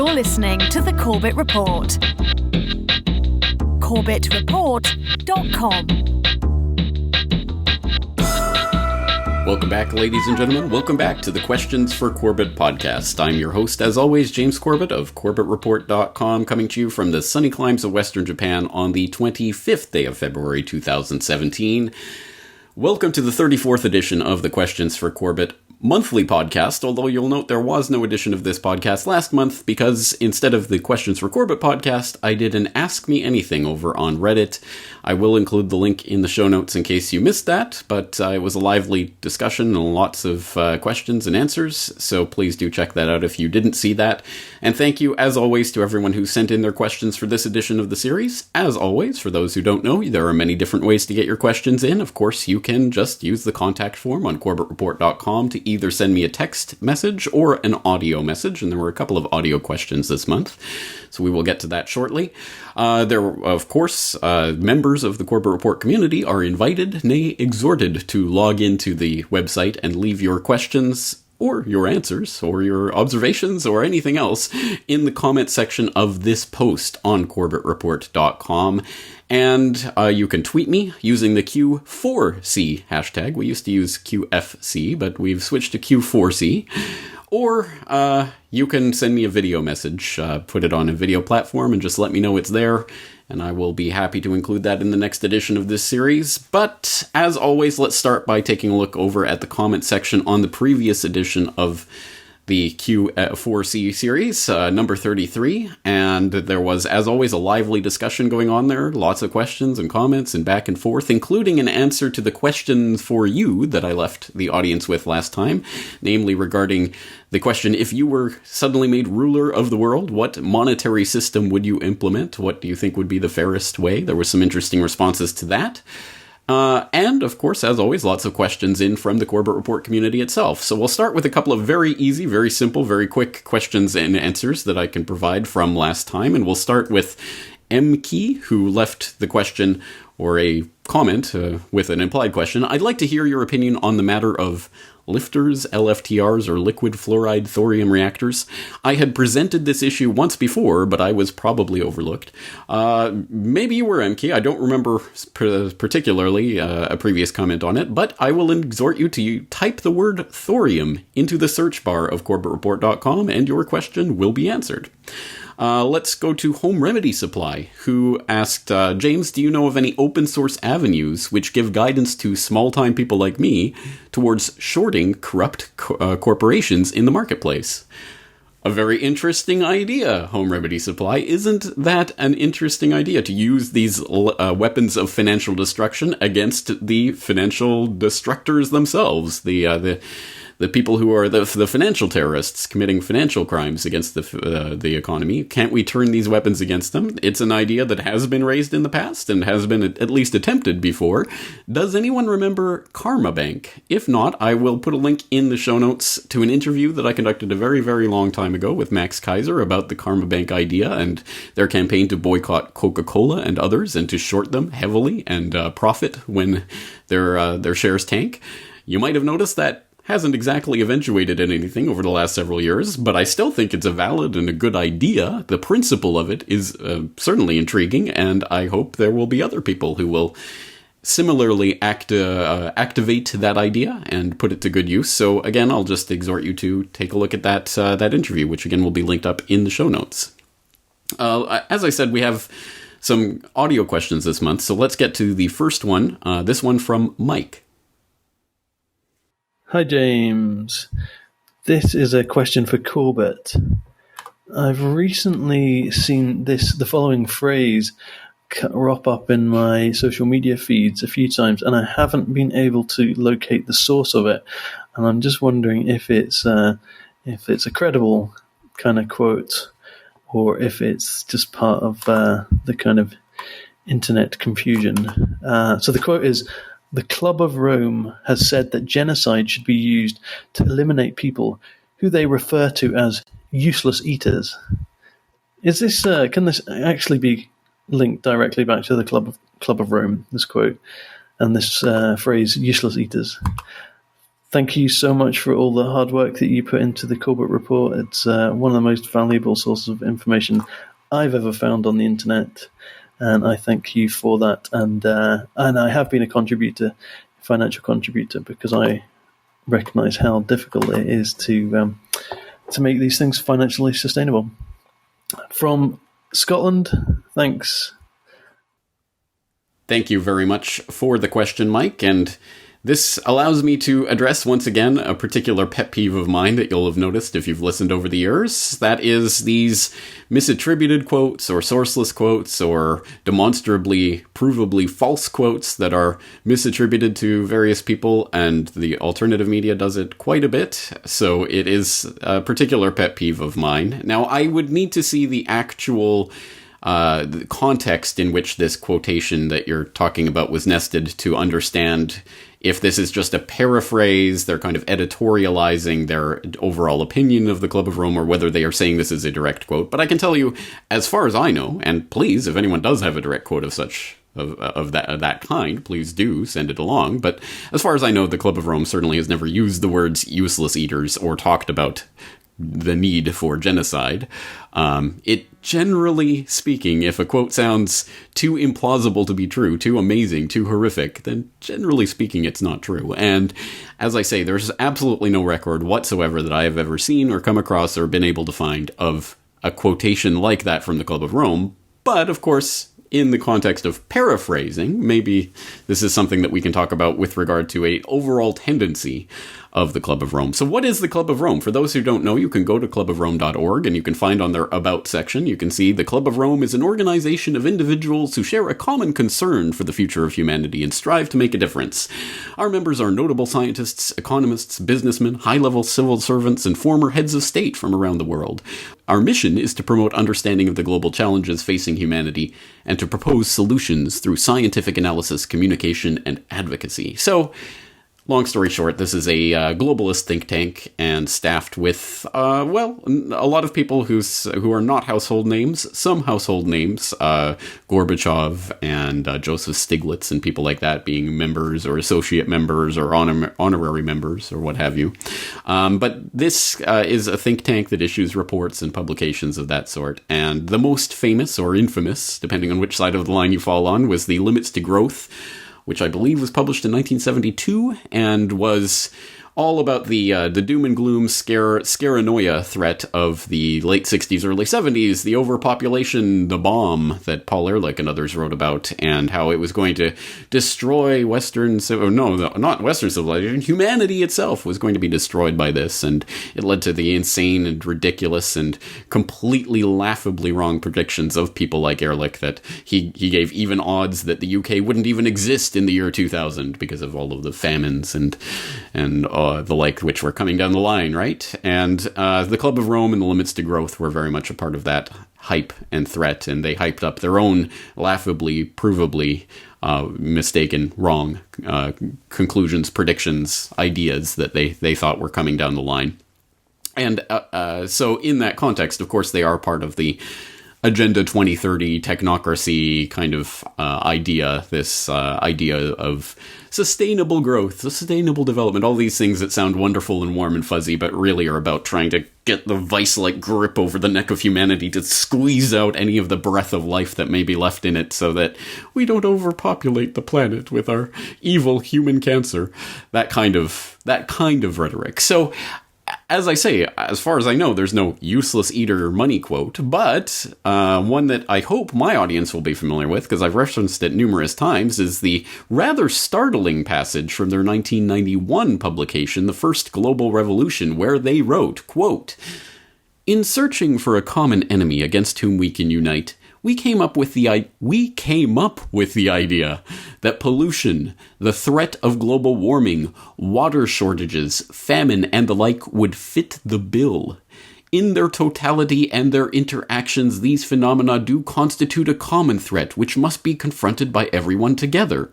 You're listening to The Corbett Report. CorbettReport.com. Welcome back, ladies and gentlemen. Welcome back to the Questions for Corbett podcast. I'm your host, as always, James Corbett of CorbettReport.com, coming to you from the sunny climes of Western Japan on the 25th day of February 2017. Welcome to the 34th edition of the Questions for Corbett monthly podcast, although you'll note there was no edition of this podcast last month because instead of the Questions for Corbett podcast, I did an Ask Me Anything over on Reddit. I will include the link in the show notes in case you missed that, but it was a lively discussion and lots of questions and answers, so please do check that out if you didn't see that. And thank you, as always, to everyone who sent in their questions for this edition of the series. As always, for those who don't know, there are many different ways to get your questions in. Of course, you can just use the contact form on CorbettReport.com to either send me a text message or an audio message, and there were a couple of audio questions this month, so we will get to that shortly. Of course, members of the Corbett Report community are invited, nay, exhorted to log into the website and leave your questions or your answers, or your observations, or anything else in the comment section of this post on CorbettReport.com. And you can tweet me using the Q4C hashtag. We used to use QFC, but we've switched to Q4C. Or you can send me a video message, put it on a video platform, and just let me know it's there, and I will be happy to include that in the next edition of this series. But, as always, let's start by taking a look over at the comment section on the previous edition of the Q4C series, number 33, and there was, as always, a lively discussion going on there, lots of questions and comments and back and forth, including an answer to the question for you that I left the audience with last time, namely regarding the question, if you were suddenly made ruler of the world, what monetary system would you implement? What do you think would be the fairest way? There were some interesting responses to that. And, of course, as always, lots of questions in from the Corbett Report community itself. So we'll start with a couple of very easy, very simple, very quick questions and answers that I can provide from last time. And we'll start with M. Key, who left the question, or a comment with an implied question. I'd like to hear your opinion on the matter of lifters, LFTRs, or liquid fluoride thorium reactors. I had presented this issue once before, but I was probably overlooked. Maybe you were, MK. I don't remember particularly a previous comment on it, but I will exhort you to type the word thorium into the search bar of CorbettReport.com, and your question will be answered. Let's go to Home Remedy Supply, who asked, James, do you know of any open source avenues which give guidance to small-time people like me towards shorting corrupt corporations in the marketplace? A very interesting idea, Home Remedy Supply. Isn't that an interesting idea, to use these weapons of financial destruction against the financial destructors themselves, the people who are the financial terrorists committing financial crimes against the economy? Can't we turn these weapons against them? It's an idea that has been raised in the past and has been at least attempted before. Does anyone remember Karma Bank? If not, I will put a link in the show notes to an interview that I conducted a very, very long time ago with Max Kaiser about the Karma Bank idea and their campaign to boycott Coca-Cola and others and to short them heavily and profit when their shares tank. You might have noticed that hasn't exactly eventuated in anything over the last several years, but I still think it's a valid and a good idea. The principle of it is certainly intriguing, and I hope there will be other people who will similarly activate that idea and put it to good use. So again, I'll just exhort you to take a look at that interview, which again will be linked up in the show notes. As I said, we have some audio questions this month, so let's get to the first one, this one from Mike. Hi, James. This is a question for Corbett. I've recently seen the following phrase crop up in my social media feeds a few times, and I haven't been able to locate the source of it. And I'm just wondering if it's a credible kind of quote, or if it's just part of the kind of internet confusion. So the quote is, "The Club of Rome has said that genocide should be used to eliminate people who they refer to as useless eaters." Is this can this actually be linked directly back to the Club of Rome, this quote, and this phrase, useless eaters? thank you so much for all the hard work that you put into the Corbett Report. It's one of the most valuable sources of information I've ever found on the internet, and I thank you for that. And I have been a financial contributor, because I recognise how difficult it is to make these things financially sustainable. From Scotland, thanks. Thank you very much for the question, Mike, and this allows me to address once again a particular pet peeve of mine that you'll have noticed if you've listened over the years. That is these misattributed quotes or sourceless quotes or demonstrably, provably false quotes that are misattributed to various people, and the alternative media does it quite a bit. So it is a particular pet peeve of mine. Now, I would need to see the actual the context in which this quotation that you're talking about was nested to understand if this is just a paraphrase, they're kind of editorializing their overall opinion of the Club of Rome, or whether they are saying this is a direct quote. But I can tell you, as far as I know, and please, if anyone does have a direct quote of that kind, please do send it along. But as far as I know, the Club of Rome certainly has never used the words useless eaters or talked about the need for genocide. It generally speaking, if a quote sounds too implausible to be true, too amazing, too horrific, then generally speaking, it's not true. And as I say, there's absolutely no record whatsoever that I have ever seen or come across or been able to find of a quotation like that from the Club of Rome. But of course, in the context of paraphrasing, maybe this is something that we can talk about with regard to a overall tendency of the Club of Rome. So what is the Club of Rome? For those who don't know, you can go to clubofrome.org and you can find on their About section, you can see the Club of Rome is an organization of individuals who share a common concern for the future of humanity and strive to make a difference. Our members are notable scientists, economists, businessmen, high-level civil servants, and former heads of state from around the world. Our mission is to promote understanding of the global challenges facing humanity and to propose solutions through scientific analysis, communication, and advocacy. So, long story short, this is a globalist think tank and staffed with, a lot of people who are not household names, some household names, Gorbachev and Joseph Stiglitz and people like that being members or associate members or honorary members or what have you. But this is a think tank that issues reports and publications of that sort. And the most famous or infamous, depending on which side of the line you fall on, was the Limits to Growth, which I believe was published in 1972 and was all about the doom and gloom scaranoia threat of the late 60s, early 70s, the overpopulation, the bomb that Paul Ehrlich and others wrote about, and how it was going to destroy not Western civilization, humanity itself was going to be destroyed by this, and it led to the insane and ridiculous and completely laughably wrong predictions of people like Ehrlich that he gave even odds that the UK wouldn't even exist in the year 2000 because of all of the famines and the like, which were coming down the line, right? And the Club of Rome and the Limits to Growth were very much a part of that hype and threat, and they hyped up their own laughably, provably mistaken, wrong conclusions, predictions, ideas that they thought were coming down the line. And so in that context, of course, they are part of the Agenda 2030 technocracy kind of idea, this idea of sustainable growth, sustainable development, all these things that sound wonderful and warm and fuzzy, but really are about trying to get the vice-like grip over the neck of humanity to squeeze out any of the breath of life that may be left in it so that we don't overpopulate the planet with our evil human cancer. That kind of rhetoric. So, as I say, as far as I know, there's no useless eater money quote, but one that I hope my audience will be familiar with, because I've referenced it numerous times, is the rather startling passage from their 1991 publication, The First Global Revolution, where they wrote, quote, "In searching for a common enemy against whom we can unite, we came up with the idea that pollution, the threat of global warming, water shortages, famine, and the like would fit the bill. In their totality and their interactions, these phenomena do constitute a common threat which must be confronted by everyone together.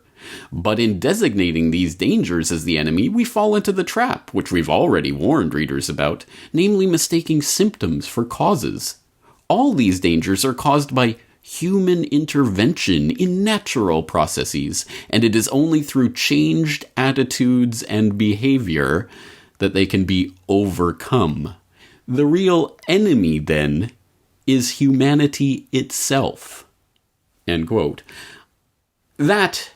But in designating these dangers as the enemy, we fall into the trap, which we've already warned readers about, namely mistaking symptoms for causes. All these dangers are caused by human intervention in natural processes, and it is only through changed attitudes and behavior that they can be overcome. The real enemy, then, is humanity itself." End quote. That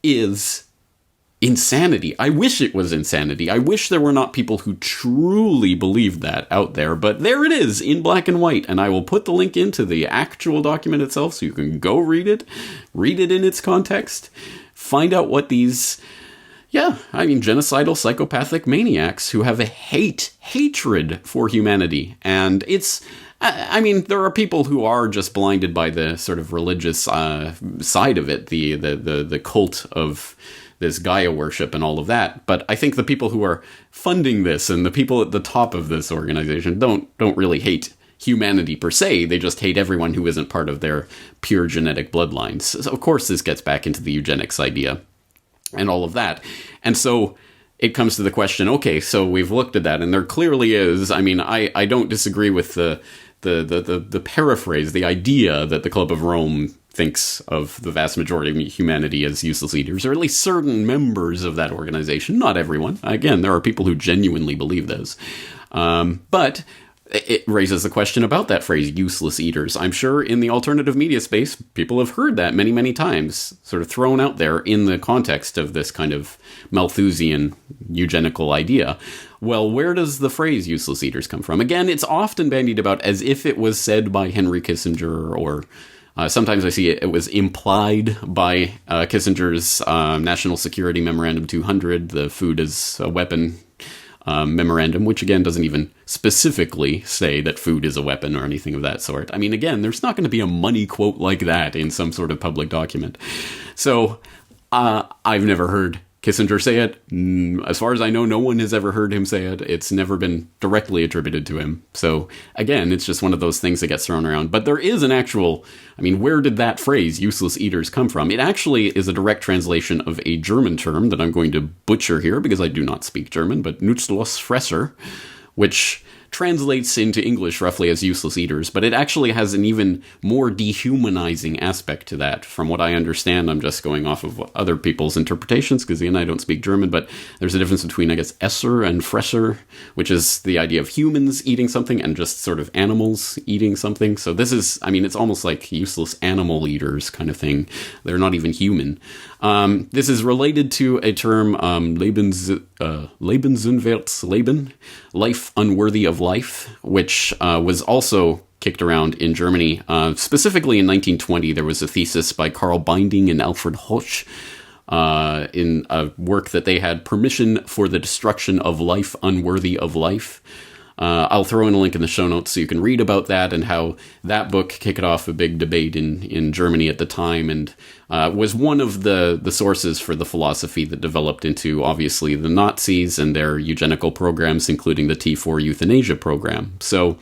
is insanity. I wish it was insanity. I wish there were not people who truly believed that out there, but there it is in black and white, and I will put the link into the actual document itself so you can go read it in its context, find out what these, genocidal psychopathic maniacs who have a hatred for humanity. And there are people who are just blinded by the sort of religious side of it, the cult of this Gaia worship and all of that. But I think the people who are funding this and the people at the top of this organization don't really hate humanity per se. They just hate everyone who isn't part of their pure genetic bloodlines. So of course, this gets back into the eugenics idea and all of that. And so it comes to the question, okay, so we've looked at that, and there clearly is, I don't disagree with the paraphrase, the idea that the Club of Rome thinks of the vast majority of humanity as useless eaters, or at least certain members of that organization. Not everyone. Again, there are people who genuinely believe this. But it raises the question about that phrase, useless eaters. I'm sure in the alternative media space, people have heard that many, many times, sort of thrown out there in the context of this kind of Malthusian eugenical idea. Well, where does the phrase useless eaters come from? Again, it's often bandied about as if it was said by Henry Kissinger, or sometimes I see it was implied by Kissinger's National Security Memorandum 200, the food as a weapon memorandum, which again doesn't even specifically say that food is a weapon or anything of that sort. Again, there's not going to be a money quote like that in some sort of public document. So I've never heard Kissinger say it. As far as I know, no one has ever heard him say it. It's never been directly attributed to him. So again, it's just one of those things that gets thrown around. But there is an actual, where did that phrase, useless eaters, come from? It actually is a direct translation of a German term that I'm going to butcher here because I do not speak German, but Nutzlosfresser, which translates into English roughly as useless eaters, but it actually has an even more dehumanizing aspect to that. From what I understand, I'm just going off of other people's interpretations, because again, I don't speak German, but there's a difference between, I guess, Esser and Fresser, which is the idea of humans eating something and just sort of animals eating something. So this is, it's almost like useless animal eaters kind of thing. They're not even human. This is related to a term, Lebensunwertsleben, life unworthy of life, which was also kicked around in Germany. Specifically in 1920, there was a thesis by Karl Binding and Alfred Hoche in a work that they had, Permission for the Destruction of Life Unworthy of Life. I'll throw in a link in the show notes so you can read about that and how that book kicked off a big debate in Germany at the time, and was one of the sources for the philosophy that developed into, obviously, the Nazis and their eugenical programs, including the T4 euthanasia program. So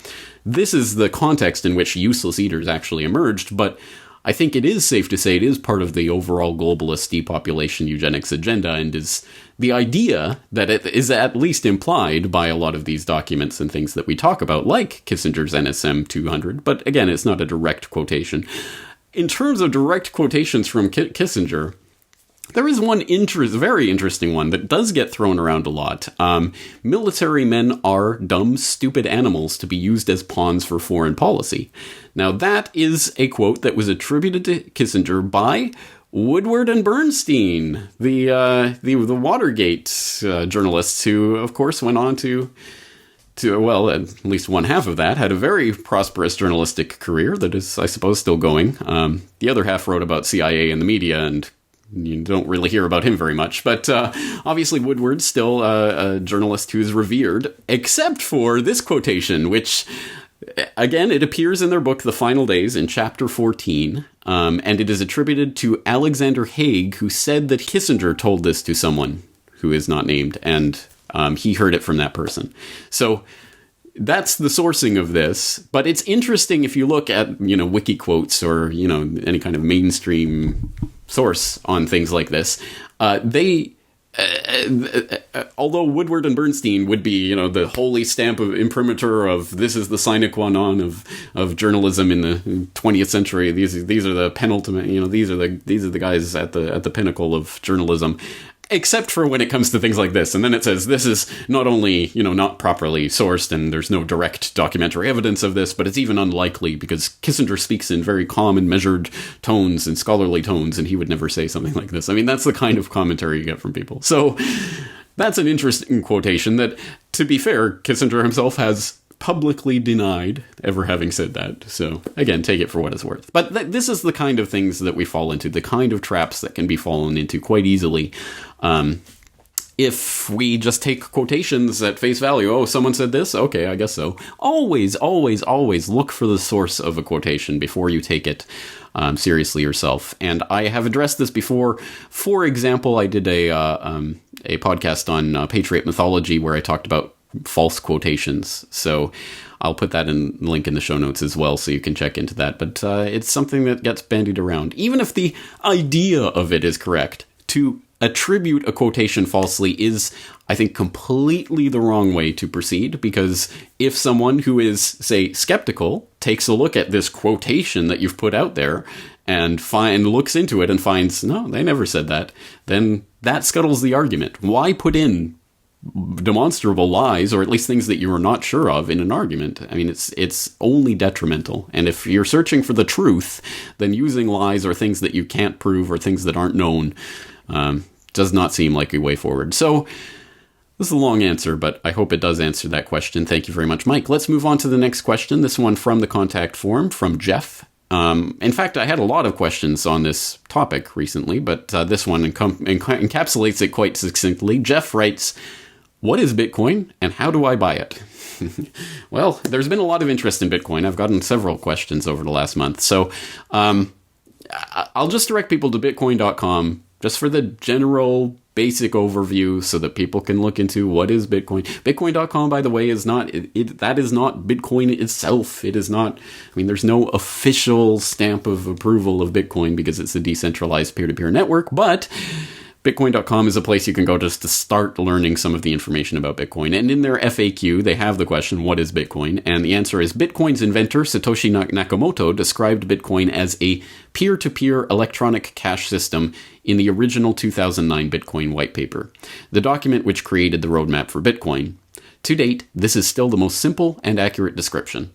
this is the context in which useless eaters actually emerged, but I think it is safe to say it is part of the overall globalist depopulation eugenics agenda, and is the idea that it is at least implied by a lot of these documents and things that we talk about, like Kissinger's NSM 200, but again, it's not a direct quotation. In terms of direct quotations from Kissinger, there is one very interesting one that does get thrown around a lot. Military men are dumb, stupid animals to be used as pawns for foreign policy. Now, that is a quote that was attributed to Kissinger by Woodward and Bernstein, the Watergate journalists, who, of course, went on to at least one half of that, had a very prosperous journalistic career that is, I suppose, still going. The other half wrote about CIA and the media, and you don't really hear about him very much. But obviously Woodward's still a journalist who's revered, except for this quotation, which, again, it appears in their book, The Final Days, in chapter 14, and it is attributed to Alexander Haig, who said that Kissinger told this to someone who is not named, and he heard it from that person. So that's the sourcing of this, but it's interesting if you look at, wiki quotes or, any kind of mainstream source on things like this. although Woodward and Bernstein would be, the holy stamp of imprimatur of this is the sine qua non of journalism in the 20th century. These are the penultimate, these are the guys at the pinnacle of journalism. Except for when it comes to things like this. And then it says this is not only, not properly sourced and there's no direct documentary evidence of this, but it's even unlikely because Kissinger speaks in very calm and measured tones and scholarly tones, and he would never say something like this. I mean, that's the kind of commentary you get from people. So that's an interesting quotation that, to be fair, Kissinger himself has publicly denied ever having said that. So again, take it for what it's worth. But this is the kind of things that we fall into, the kind of traps that can be fallen into quite easily. If we just take quotations at face value, oh, someone said this? Okay, I guess so. Always, always, always look for the source of a quotation before you take it seriously yourself. And I have addressed this before. For example, I did a podcast on Patriot mythology where I talked about false quotations. So I'll put that link in the show notes as well, so you can check into that. But it's something that gets bandied around. Even if the idea of it is correct, to attribute a quotation falsely is, I think, completely the wrong way to proceed, because if someone who is, say, skeptical takes a look at this quotation that you've put out there and looks into it and finds, no, they never said that, then that scuttles the argument. Why put in demonstrable lies, or at least things that you are not sure of, in an argument? I mean, it's only detrimental. And if you're searching for the truth, then using lies or things that you can't prove or things that aren't known does not seem like a way forward. So this is a long answer, but I hope it does answer that question. Thank you very much, Mike. Let's move on to the next question. This one from the contact form from Jeff. In fact, I had a lot of questions on this topic recently, but this one encapsulates it quite succinctly. Jeff writes, "What is Bitcoin and how do I buy it?" Well, there's been a lot of interest in Bitcoin. I've gotten several questions over the last month. So I'll just direct people to bitcoin.com just for the general basic overview so that people can look into what is Bitcoin. Bitcoin.com, by the way, is not, that is not Bitcoin itself. It is not, there's no official stamp of approval of Bitcoin because it's a decentralized peer-to-peer network, but Bitcoin.com is a place you can go just to start learning some of the information about Bitcoin. And in their FAQ, they have the question, what is Bitcoin? And the answer is, Bitcoin's inventor, Satoshi Nakamoto, described Bitcoin as a peer-to-peer electronic cash system in the original 2009 Bitcoin white paper, the document which created the roadmap for Bitcoin. To date, this is still the most simple and accurate description.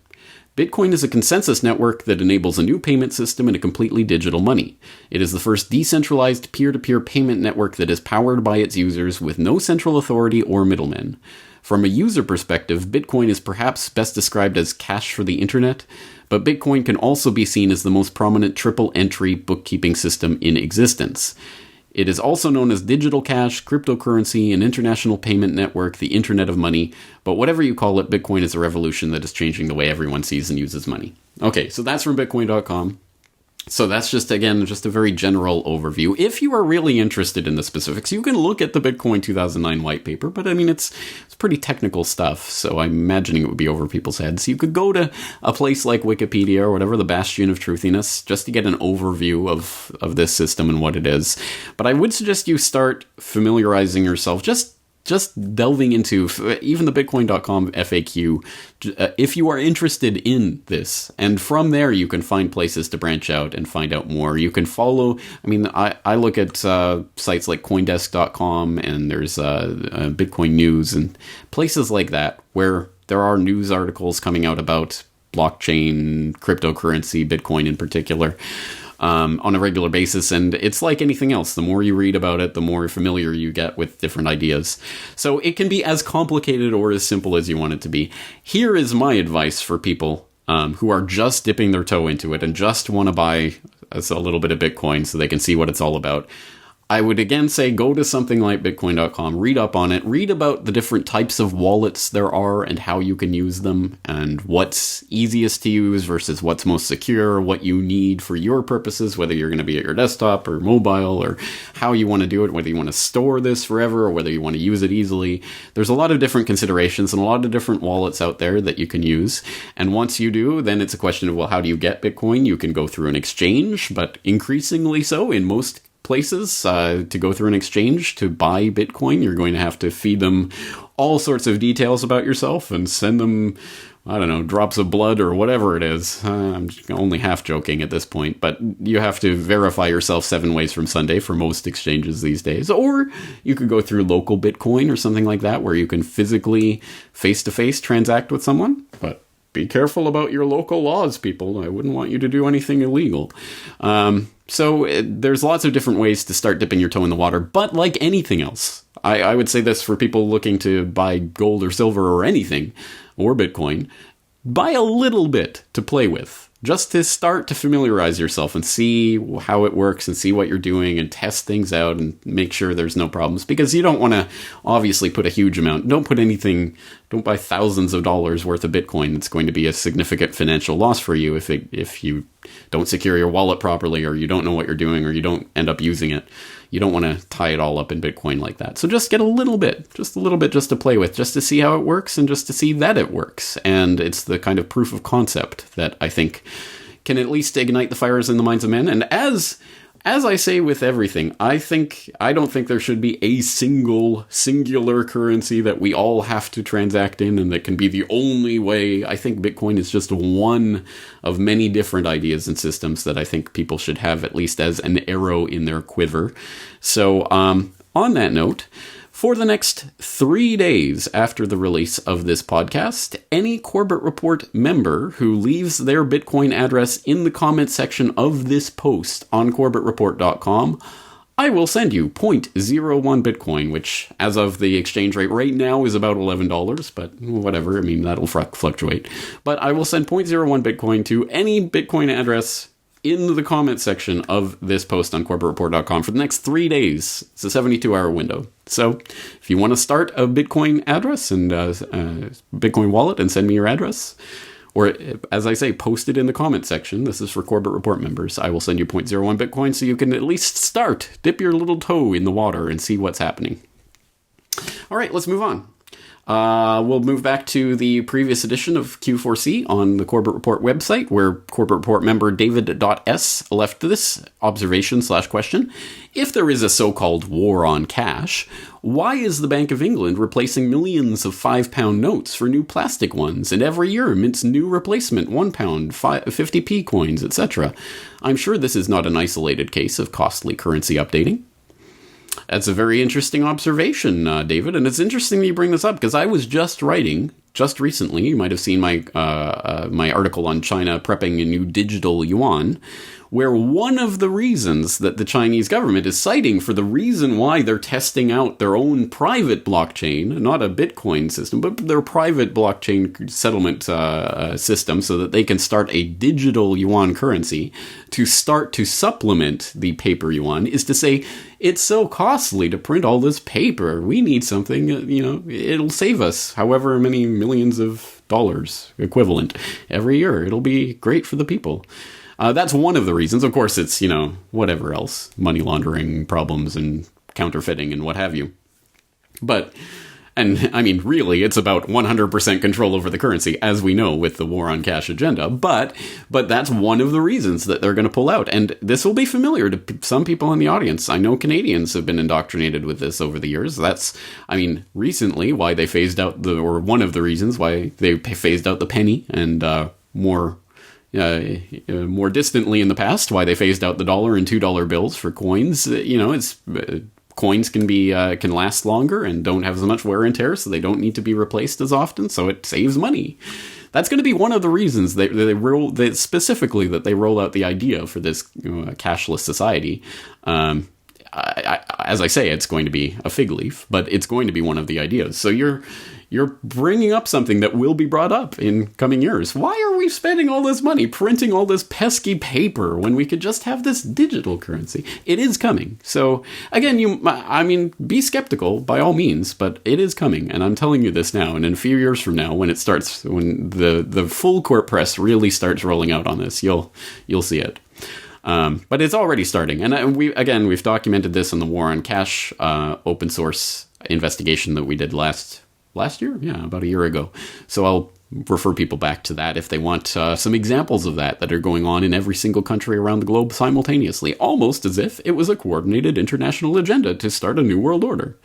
Bitcoin is a consensus network that enables a new payment system and a completely digital money. It is the first decentralized peer-to-peer payment network that is powered by its users with no central authority or middlemen. From a user perspective, Bitcoin is perhaps best described as cash for the internet, but Bitcoin can also be seen as the most prominent triple-entry bookkeeping system in existence. It is also known as digital cash, cryptocurrency, an international payment network, the Internet of Money. But whatever you call it, Bitcoin is a revolution that is changing the way everyone sees and uses money. Okay, so that's from Bitcoin.com. So that's just a very general overview. If you are really interested in the specifics, you can look at the Bitcoin 2009 white paper, but it's pretty technical stuff, so I'm imagining it would be over people's heads. You could go to a place like Wikipedia or whatever, the bastion of truthiness, just to get an overview of this system and what it is. But I would suggest you start familiarizing yourself, just delving into even the Bitcoin.com FAQ, if you are interested in this. And from there, you can find places to branch out and find out more. You can follow, I look at sites like Coindesk.com, and there's Bitcoin News and places like that where there are news articles coming out about blockchain, cryptocurrency, Bitcoin in particular, on a regular basis. And it's like anything else. The more you read about it, the more familiar you get with different ideas. So it can be as complicated or as simple as you want it to be. Here is my advice for people who are just dipping their toe into it and just want to buy a little bit of Bitcoin so they can see what it's all about. I would again say go to something like Bitcoin.com, read up on it, read about the different types of wallets there are and how you can use them and what's easiest to use versus what's most secure, what you need for your purposes, whether you're going to be at your desktop or mobile or how you want to do it, whether you want to store this forever or whether you want to use it easily. There's a lot of different considerations and a lot of different wallets out there that you can use. And once you do, then it's a question of, well, how do you get Bitcoin? You can go through an exchange, but increasingly so in most places to go through an exchange to buy Bitcoin. You're going to have to feed them all sorts of details about yourself and send them, I don't know, drops of blood or whatever it is. I'm only half joking at this point, but you have to verify yourself 7 ways from Sunday for most exchanges these days. Or you could go through local Bitcoin or something like that, where you can physically, face-to-face transact with someone. But be careful about your local laws, people. I wouldn't want you to do anything illegal. There's lots of different ways to start dipping your toe in the water, but like anything else, I would say this for people looking to buy gold or silver or anything, or Bitcoin, buy a little bit to play with, just to start to familiarize yourself and see how it works and see what you're doing and test things out and make sure there's no problems. Because you don't want to obviously put a huge amount. Don't buy thousands of dollars worth of Bitcoin. It's going to be a significant financial loss for you if you don't secure your wallet properly, or you don't know what you're doing, or you don't end up using it. You don't want to tie it all up in Bitcoin like that. So just get a little bit just to play with, just to see how it works and just to see that it works. And it's the kind of proof of concept that I think can at least ignite the fires in the minds of men. And as I say with everything, I don't think there should be a singular currency that we all have to transact in and that can be the only way. I think Bitcoin is just one of many different ideas and systems that I think people should have at least as an arrow in their quiver. So on that note, for the next 3 days after the release of this podcast, any Corbett Report member who leaves their Bitcoin address in the comment section of this post on CorbettReport.com, I will send you 0.01 Bitcoin, which as of the exchange rate right now is about $11, but whatever, I mean, that'll fluctuate. But I will send 0.01 Bitcoin to any Bitcoin address in the comment section of this post on CorbettReport.com for the next 3 days. It's a 72-hour window. So if you want to start a Bitcoin address and Bitcoin wallet and send me your address, or as I say, post it in the comment section. This is for Corbett Report members. I will send you 0.01 Bitcoin so you can at least dip your little toe in the water and see what's happening. All right, let's move on. We'll move back to the previous edition of Q4C on the Corbett Report website, where Corbett Report member David.S. left this observation/question. If there is a so-called war on cash, why is the Bank of England replacing millions of £5 notes for new plastic ones, and every year mints new replacement £1, 50p coins, etc.? I'm sure this is not an isolated case of costly currency updating. That's a very interesting observation, David, and it's interesting that you bring this up, because I was just writing, just recently, you might have seen my my article on China prepping a new digital yuan, where one of the reasons that the Chinese government is citing for the reason why they're testing out their own private blockchain, not a Bitcoin system, but their private blockchain settlement system, so that they can start a digital yuan currency to start to supplement the paper yuan, is to say, it's so costly to print all this paper. We need something, it'll save us however many millions of dollars equivalent every year. It'll be great for the people. That's one of the reasons. Of course, it's, whatever else, money laundering problems and counterfeiting and what have you. And I mean, really, it's about 100% control over the currency, as we know with the war on cash agenda. But that's one of the reasons that they're going to pull out. And this will be familiar to some people in the audience. I know Canadians have been indoctrinated with this over the years. Recently why they phased out one of the reasons why they phased out the penny, and more distantly in the past, why they phased out the $1 and $2 bills for coins. Coins can last longer and don't have as much wear and tear, so they don't need to be replaced as often, so it saves money. That's going to be one of the reasons they specifically that they roll out the idea for this cashless society. As I say, it's going to be a fig leaf, but it's going to be one of the ideas. So you're bringing up something that will be brought up in coming years. Why are we spending all this money printing all this pesky paper when we could just have this digital currency? It is coming. So again, be skeptical by all means, but it is coming. And I'm telling you this now. And in a few years from now, when the full court press really starts rolling out on this, you'll see it. But it's already starting. And we've documented this in the War on Cash open source investigation that we did last year? Yeah, about a year ago. So refer people back to that if they want some examples of that are going on in every single country around the globe simultaneously, almost as if it was a coordinated international agenda to start a new world order.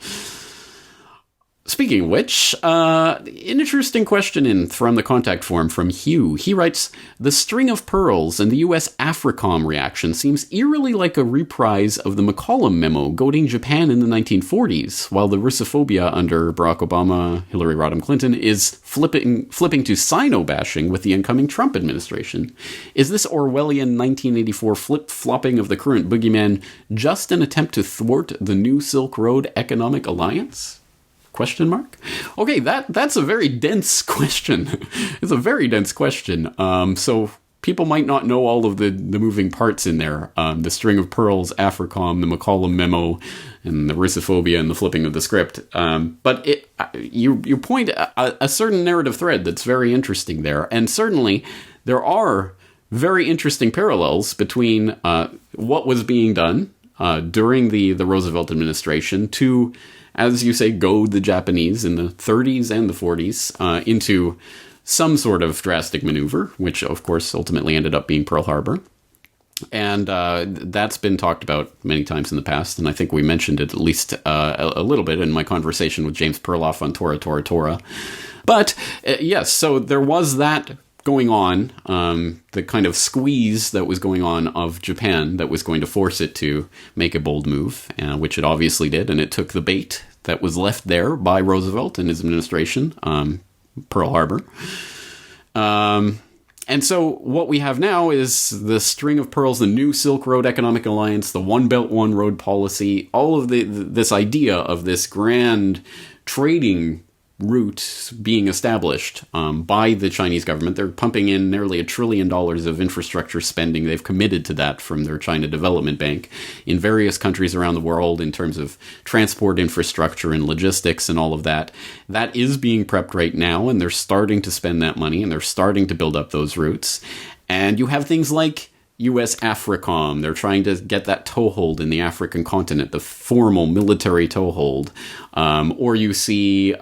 Speaking of which, an interesting question from the contact form from Hugh. He writes, "The string of pearls and the U.S. AFRICOM reaction seems eerily like a reprise of the McCollum memo goading Japan in the 1940s, while the Russophobia under Barack Obama, Hillary Rodham Clinton is flipping to Sino-bashing with the incoming Trump administration. Is this Orwellian 1984 flip-flopping of the current boogeyman just an attempt to thwart the new Silk Road economic alliance?" Question mark? Okay, that's a very dense question. It's a very dense question. So people might not know all of the moving parts in there. The string of pearls, AFRICOM, the McCollum memo, and the Russophobia and the flipping of the script. But you point a certain narrative thread that's very interesting there. And certainly there are very interesting parallels between what was being done during the Roosevelt administration to, as you say, goad the Japanese in the 30s and the 40s into some sort of drastic maneuver, which, of course, ultimately ended up being Pearl Harbor. And that's been talked about many times in the past, and I think we mentioned it at least a little bit in my conversation with James Perloff on Tora. But, yes, so there was that going on, the kind of squeeze that was going on of Japan that was going to force it to make a bold move, which it obviously did, and it took the bait that was left there by Roosevelt and his administration, Pearl Harbor. And so what we have now is the string of pearls, the new Silk Road Economic Alliance, the One Belt, One Road policy, all of this idea of this grand trading route being established by the Chinese government. They're pumping in nearly $1 trillion of infrastructure spending. They've committed to that from their China Development Bank in various countries around the world in terms of transport infrastructure and logistics and all of that. That is being prepped right now, and they're starting to spend that money, and they're starting to build up those routes. And you have things like U.S. AFRICOM. They're trying to get that toehold in the African continent, the formal military toehold. Or you see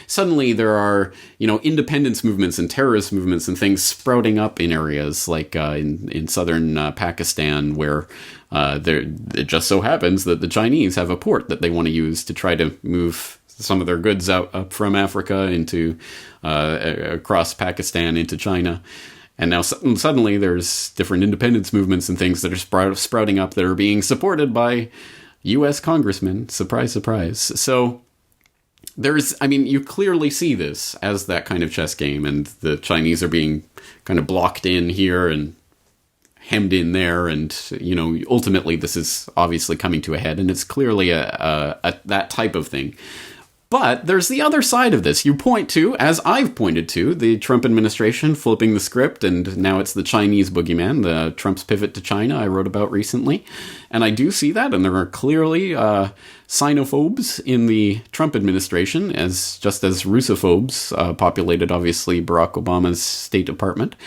suddenly there are, independence movements and terrorist movements and things sprouting up in areas like in southern Pakistan, where it just so happens that the Chinese have a port that they want to use to try to move some of their goods up from Africa into across Pakistan into China. And now suddenly there's different independence movements and things that are sprouting up that are being supported by U.S. congressmen. Surprise, surprise. So you clearly see this as that kind of chess game, and the Chinese are being kind of blocked in here and hemmed in there. And, ultimately this is obviously coming to a head, and it's clearly that type of thing. But there's the other side of this. You point to, as I've pointed to, the Trump administration flipping the script, and now it's the Chinese boogeyman, the Trump's pivot to China I wrote about recently. And I do see that, and there are clearly Sinophobes in the Trump administration, just as Russophobes populated, obviously, Barack Obama's State Department.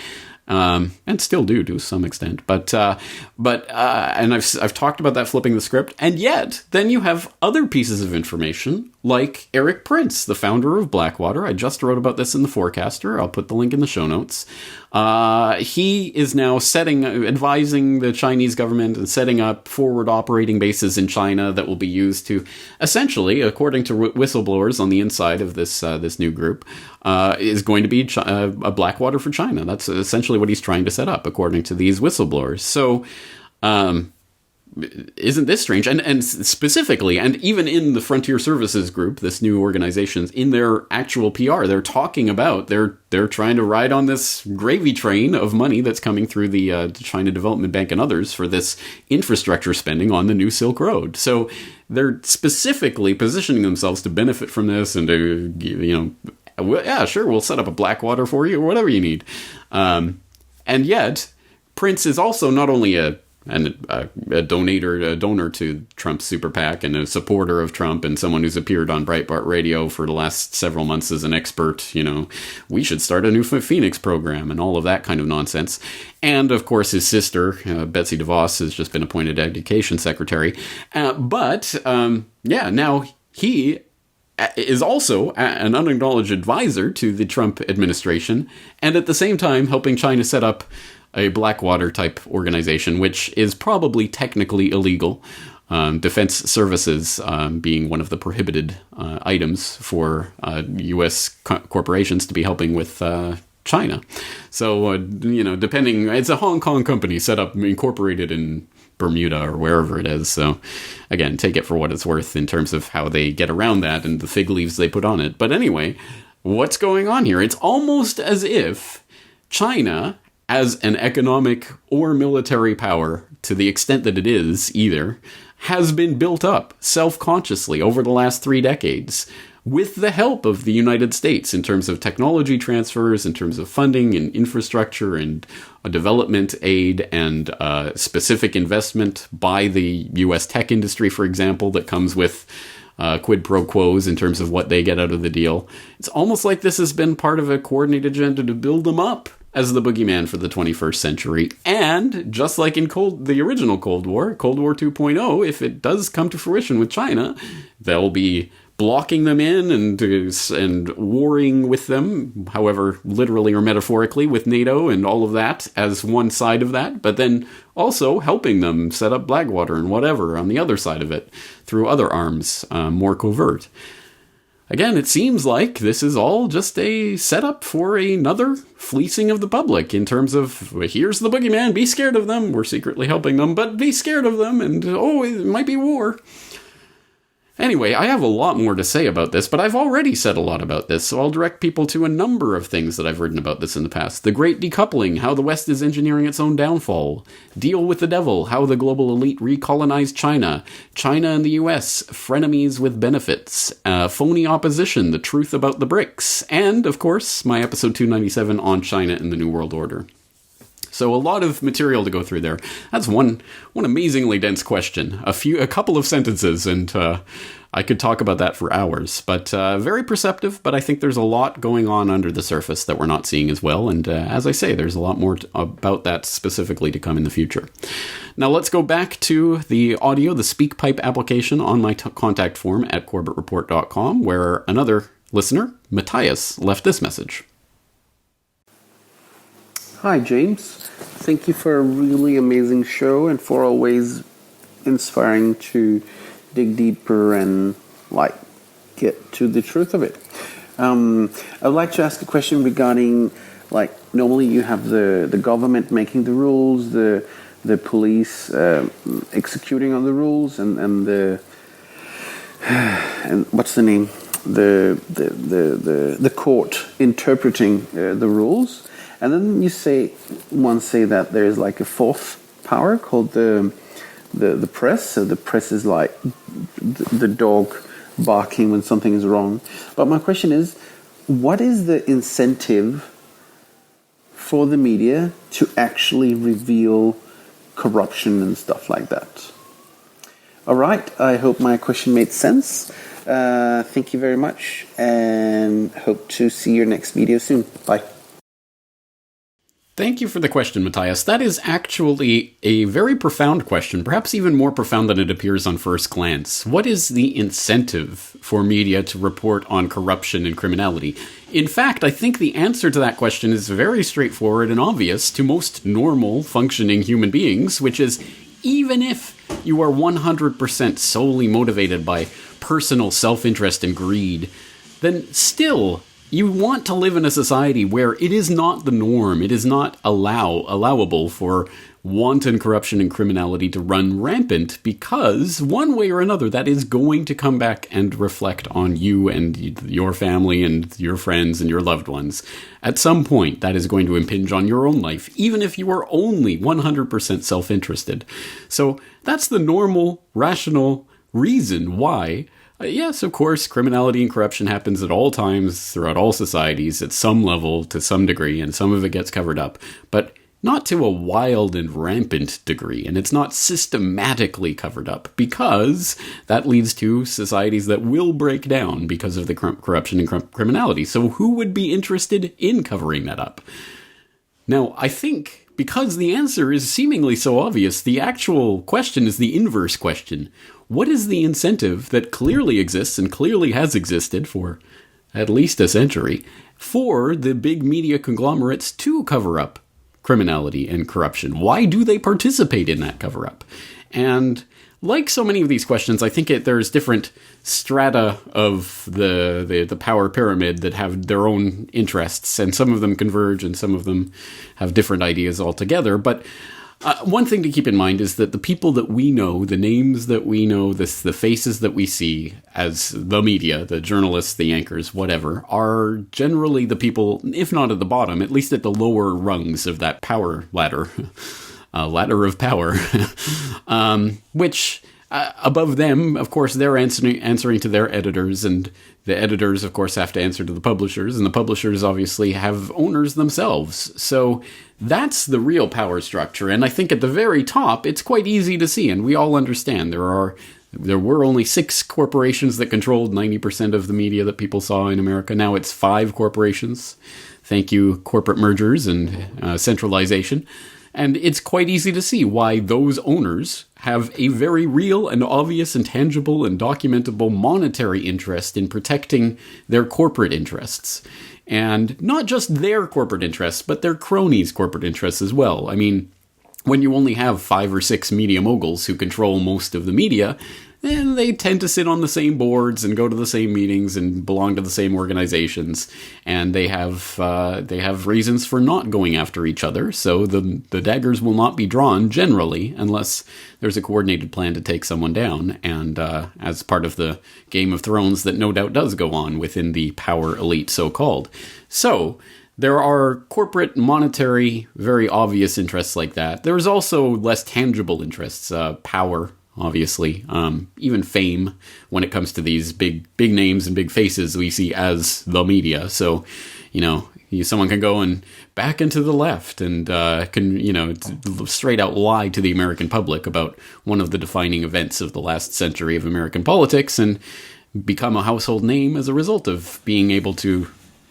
And still do to some extent, but and I've talked about that flipping the script, and yet then you have other pieces of information like Eric Prince, the founder of Blackwater. I just wrote about this in the Forecaster. I'll put the link in the show notes. He is now advising the Chinese government and setting up forward operating bases in China that will be used to, essentially, according to whistleblowers on the inside of this new group, is going to be a Blackwater for China. That's essentially what he's trying to set up, according to these whistleblowers. So, isn't this strange? And specifically, and even in the Frontier Services Group, this new organization, in their actual PR, they're talking about they're trying to ride on this gravy train of money that's coming through the China Development Bank and others for this infrastructure spending on the new Silk Road. So they're specifically positioning themselves to benefit from this and to, yeah, sure, we'll set up a Blackwater for you or whatever you need. And yet, Prince is also not only a donor to Trump's super PAC and a supporter of Trump and someone who's appeared on Breitbart Radio for the last several months as an expert, we should start a new Phoenix program and all of that kind of nonsense. And of course his sister, Betsy DeVos, has just been appointed education secretary. Now he is also an unacknowledged advisor to the Trump administration, and at the same time helping China set up a Blackwater type organization, which is probably technically illegal. Defense services being one of the prohibited items for U.S. corporations to be helping with China. So, depending, it's a Hong Kong company set up, incorporated in Bermuda or wherever it is. So, again, take it for what it's worth in terms of how they get around that and the fig leaves they put on it. But anyway, what's going on here? It's almost as if China, as an economic or military power, to the extent that it is either, has been built up self-consciously over the last 3 decades with the help of the United States in terms of technology transfers, in terms of funding and infrastructure and development aid and specific investment by the U.S. tech industry, for example, that comes with quid pro quos in terms of what they get out of the deal. It's almost like this has been part of a coordinated agenda to build them up as the boogeyman for the 21st century. And just like in the original Cold War 2.0, if it does come to fruition with China, they'll be blocking them in and warring with them, however, literally or metaphorically, with NATO and all of that as one side of that, but then also helping them set up Blackwater and whatever on the other side of it through other arms, more covert. Again, it seems like this is all just a setup for another fleecing of the public in terms of, here's the boogeyman, be scared of them, we're secretly helping them, but be scared of them, and it might be war. Anyway, I have a lot more to say about this, but I've already said a lot about this, so I'll direct people to a number of things that I've written about this in the past. The Great Decoupling, how the West is engineering its own downfall. Deal with the Devil, how the global elite recolonized China. China and the US, frenemies with benefits. Phony opposition, the truth about the BRICS. And, of course, my episode 297 on China and the New World Order. So a lot of material to go through there. That's one amazingly dense question. A couple of sentences, and I could talk about that for hours. But very perceptive, but I think there's a lot going on under the surface that we're not seeing as well. And as I say, there's a lot more about that specifically to come in the future. Now let's go back to the audio, the SpeakPipe application on my contact form at corbettreport.com, where another listener, Matthias, left this message. Hi, James. Thank you for a really amazing show and for always inspiring to dig deeper and, get to the truth of it. I'd like to ask a question regarding, normally you have the government making the rules, the police executing on the rules, and what's the name? The court interpreting the rules. And then say that there's a fourth power called the press. So the press is like the dog barking when something is wrong. But my question is, what is the incentive for the media to actually reveal corruption and stuff like that? All right, I hope my question made sense. Thank you very much, and hope to see your next video soon. Bye. Thank you for the question, Matthias. That is actually a very profound question, perhaps even more profound than it appears on first glance. What is the incentive for media to report on corruption and criminality? In fact, I think the answer to that question is very straightforward and obvious to most normal, functioning human beings, which is, even if you are 100% solely motivated by personal self-interest and greed, then still you want to live in a society where it is not the norm, it is not allowable for wanton corruption and criminality to run rampant, because one way or another that is going to come back and reflect on you and your family and your friends and your loved ones. At some point, that is going to impinge on your own life, even if you are only 100% self-interested. So that's the normal, rational reason why. Yes, of course, criminality and corruption happens at all times, throughout all societies, at some level, to some degree, and some of it gets covered up, but not to a wild and rampant degree, and it's not systematically covered up, because that leads to societies that will break down because of the corruption and criminality. So who would be interested in covering that up? Now, I think, because the answer is seemingly so obvious, the actual question is the inverse question. what is the incentive that clearly exists and clearly has existed for at least a century for the big media conglomerates to cover up criminality and corruption? Why do they participate in that cover-up? And like so many of these questions, I think there's different strata of the power pyramid that have their own interests, and some of them converge and some of them have different ideas altogether. But one thing to keep in mind is that the people that we know, the names that we know, the faces that we see as the media, the journalists, the anchors, whatever, are generally the people, if not at the bottom, at least at the lower rungs of that power ladder. Ladder of power, which above them, of course, they're answering to their editors, and the editors, of course, have to answer to the publishers, and the publishers obviously have owners themselves. So that's the real power structure, and I think at the very top, it's quite easy to see, and we all understand there were only 6 corporations that controlled 90% of the media that people saw in America. Now it's 5 corporations. Thank you, corporate mergers and centralization. And it's quite easy to see why those owners have a very real and obvious and tangible and documentable monetary interest in protecting their corporate interests. And not just their corporate interests, but their cronies' corporate interests as well. I mean, when you only have 5 or 6 media moguls who control most of the media, and they tend to sit on the same boards and go to the same meetings and belong to the same organizations, and they have reasons for not going after each other. So the daggers will not be drawn generally unless there's a coordinated plan to take someone down, and as part of the Game of Thrones that no doubt does go on within the power elite, so-called. So there are corporate, monetary, very obvious interests like that. There's also less tangible interests, power, obviously, even fame when it comes to these big names and big faces we see as the media. So, someone can go and back into the left and can, straight out lie to the American public about one of the defining events of the last century of American politics and become a household name as a result of being able to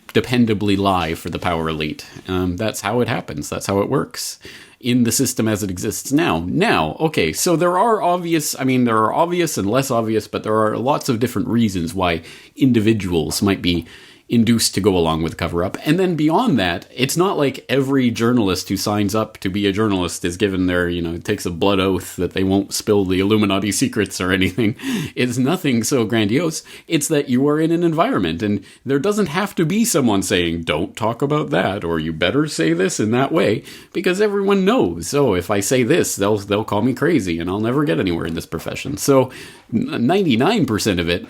dependably lie for the power elite. That's how it happens. That's how it works in the system as it exists now. Okay, so there are obvious and less obvious, but there are lots of different reasons why individuals might be induced to go along with cover-up. And then beyond that, it's not like every journalist who signs up to be a journalist is given their, takes a blood oath that they won't spill the Illuminati secrets or anything. It's nothing so grandiose. It's that you are in an environment, and there doesn't have to be someone saying, don't talk about that, or you better say this in that way, because everyone knows, if I say this, they'll call me crazy, and I'll never get anywhere in this profession. So 99% of it,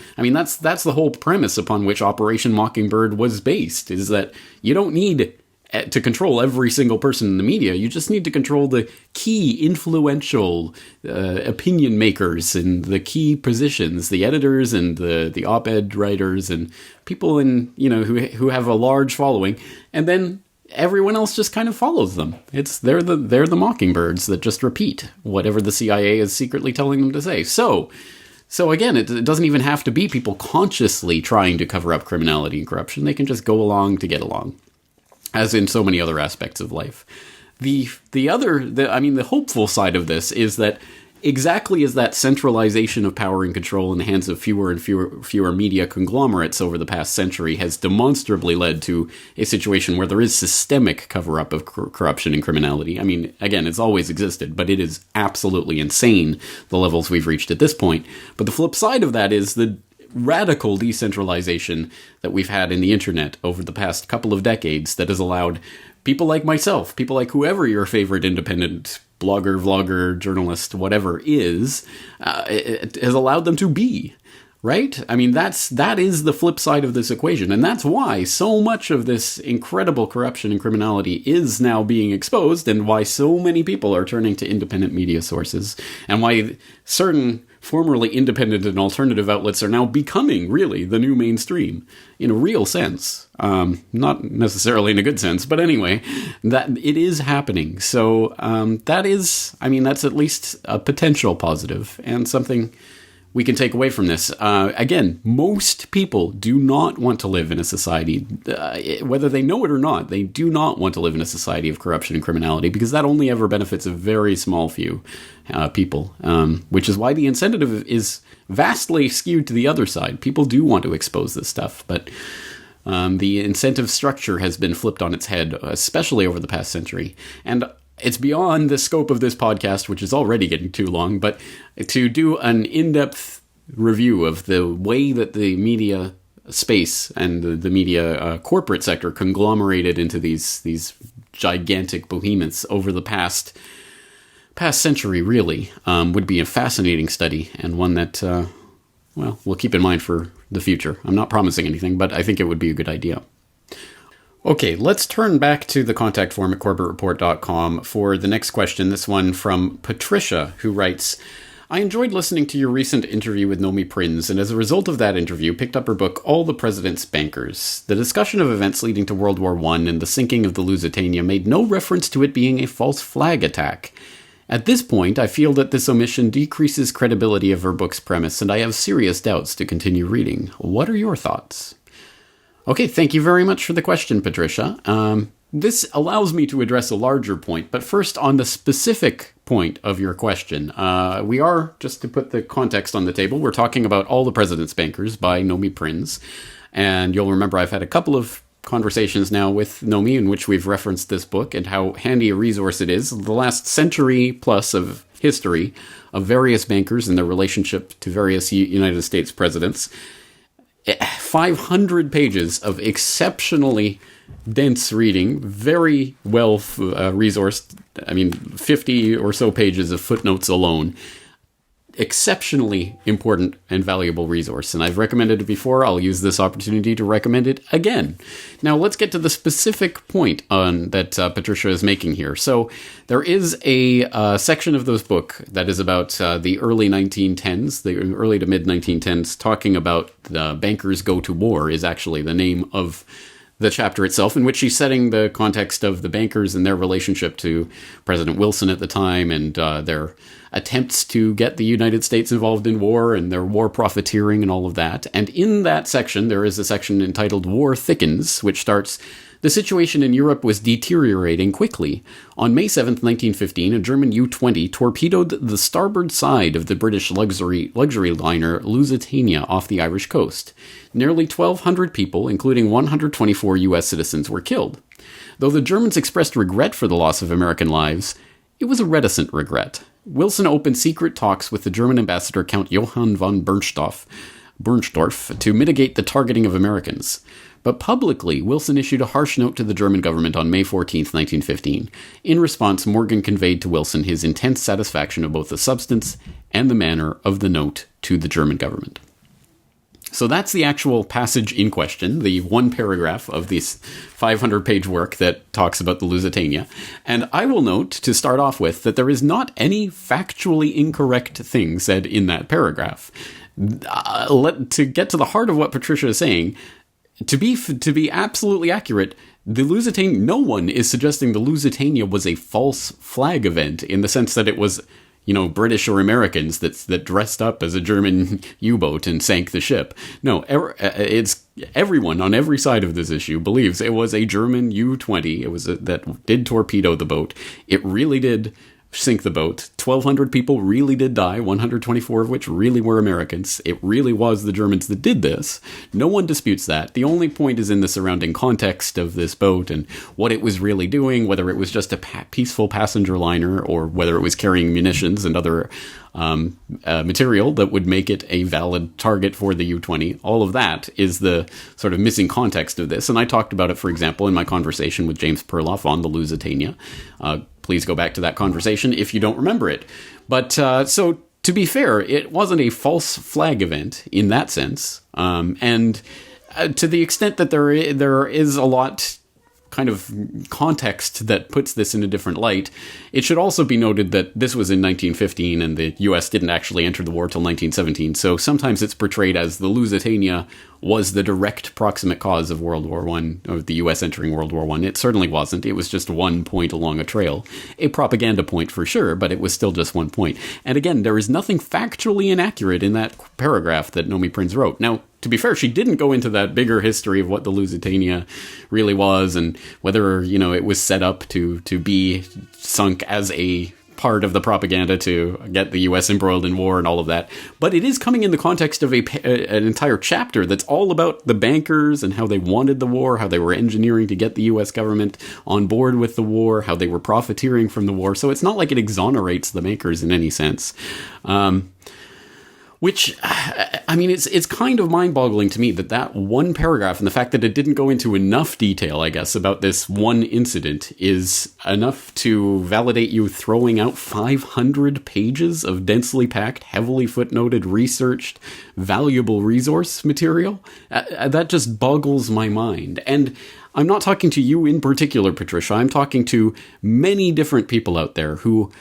that's the whole premise upon which Operation Mockingbird was based, is that you don't need to control every single person in the media. You just need to control the key influential opinion makers and the key positions, the editors and the op-ed writers and people who have a large following, and then everyone else just kind of follows them. They're the mockingbirds that just repeat whatever the CIA is secretly telling them to say. So again, it doesn't even have to be people consciously trying to cover up criminality and corruption. They can just go along to get along, as in so many other aspects of life. The hopeful side of this is that exactly as that centralization of power and control in the hands of fewer and fewer media conglomerates over the past century has demonstrably led to a situation where there is systemic cover-up of corruption and criminality. Again, it's always existed, but it is absolutely insane, the levels we've reached at this point. But the flip side of that is the radical decentralization that we've had in the internet over the past couple of decades that has allowed people like myself, people like whoever your favorite independent blogger, vlogger, journalist, whatever is, it has allowed them to be, right? That is the flip side of this equation. And that's why so much of this incredible corruption and criminality is now being exposed, and why so many people are turning to independent media sources, and why certain formerly independent and alternative outlets are now becoming really the new mainstream in a real sense. Not necessarily in a good sense, but anyway, that it is happening. So that's at least a potential positive and something we can take away from this. Again, most people do not want to live in a society, whether they know it or not, they do not want to live in a society of corruption and criminality, because that only ever benefits a very small few people, which is why the incentive is vastly skewed to the other side. People do want to expose this stuff, but the incentive structure has been flipped on its head, especially over the past century. And it's beyond the scope of this podcast, which is already getting too long, but to do an in-depth review of the way that the media space and the media corporate sector conglomerated into these gigantic behemoths over the past century, really, would be a fascinating study, and one that, we'll keep in mind for the future. I'm not promising anything, but I think it would be a good idea. Okay, let's turn back to the contact form at corbettreport.com for the next question. This one from Patricia, who writes, I enjoyed listening to your recent interview with Nomi Prinz, and as a result of that interview, picked up her book, All the President's Bankers. The discussion of events leading to World War I and the sinking of the Lusitania made no reference to it being a false flag attack. At this point, I feel that this omission decreases credibility of her book's premise, and I have serious doubts to continue reading. What are your thoughts? Okay, thank you very much for the question, Patricia. This allows me to address a larger point, but first on the specific point of your question. We are, just to put the context on the table, we're talking about All the President's Bankers by Nomi Prinz, and you'll remember I've had a couple of conversations now with Nomi in which we've referenced this book and how handy a resource it is. The last century plus of history of various bankers and their relationship to various United States presidents. 500 pages of exceptionally dense reading, very well resourced. 50 or so pages of footnotes alone. Exceptionally important and valuable resource. And I've recommended it before. I'll use this opportunity to recommend it again. Now, let's get to the specific point that Patricia is making here. So there is a section of this book that is about the early 1910s, the early to mid 1910s, talking about the bankers go to war is actually the name of the chapter itself, in which she's setting the context of the bankers and their relationship to President Wilson at the time and their attempts to get the United States involved in war and their war profiteering and all of that. And in that section, there is a section entitled War Thickens, which starts, the situation in Europe was deteriorating quickly. On May 7th, 1915, a German U-20 torpedoed the starboard side of the British luxury liner Lusitania off the Irish coast. Nearly 1,200 people, including 124 U.S. citizens, were killed. Though the Germans expressed regret for the loss of American lives, it was a reticent regret. Wilson opened secret talks with the German ambassador Count Johann von Bernstorff to mitigate the targeting of Americans. But publicly, Wilson issued a harsh note to the German government on May 14, 1915. In response, Morgan conveyed to Wilson his intense satisfaction of both the substance and the manner of the note to the German government. So that's the actual passage in question, the one paragraph of this 500-page work that talks about the Lusitania. And I will note, to start off with, that there is not any factually incorrect thing said in that paragraph. To get to the heart of what Patricia is saying, to be absolutely accurate, the Lusitania, no one is suggesting the Lusitania was a false flag event in the sense that it was, British or Americans that dressed up as a German U-boat and sank the ship. No, it's everyone on every side of this issue believes it was a German U-20. That did torpedo the boat. It really did sink the boat. 1,200 people really did die, 124 of which really were Americans. It really was the Germans that did this. No one disputes that. The only point is in the surrounding context of this boat and what it was really doing, whether it was just a peaceful passenger liner or whether it was carrying munitions and other material that would make it a valid target for the U-20. All of that is the sort of missing context of this. And I talked about it, for example, in my conversation with James Perloff on the Lusitania. Please go back to that conversation if you don't remember it. But so to be fair, it wasn't a false flag event in that sense. And to the extent that there is a lot kind of context that puts this in a different light. It should also be noted that this was in 1915 and the US didn't actually enter the war till 1917, so sometimes it's portrayed as the Lusitania was the direct proximate cause of World War I, of the US entering World War I. It certainly wasn't. It was just one point along a trail. A propaganda point for sure, but it was still just one point. And again, there is nothing factually inaccurate in that paragraph that Nomi Prinz wrote. Now, to be fair, she didn't go into that bigger history of what the Lusitania really was and whether, it was set up to be sunk as a part of the propaganda to get the US embroiled in war and all of that. But it is coming in the context of an entire chapter that's all about the bankers and how they wanted the war, how they were engineering to get the US government on board with the war, how they were profiteering from the war. So it's not like it exonerates the bankers in any sense. Which, it's kind of mind-boggling to me that one paragraph and the fact that it didn't go into enough detail, I guess, about this one incident is enough to validate you throwing out 500 pages of densely packed, heavily footnoted, researched, valuable resource material. That just boggles my mind. And I'm not talking to you in particular, Patricia. I'm talking to many different people out there who...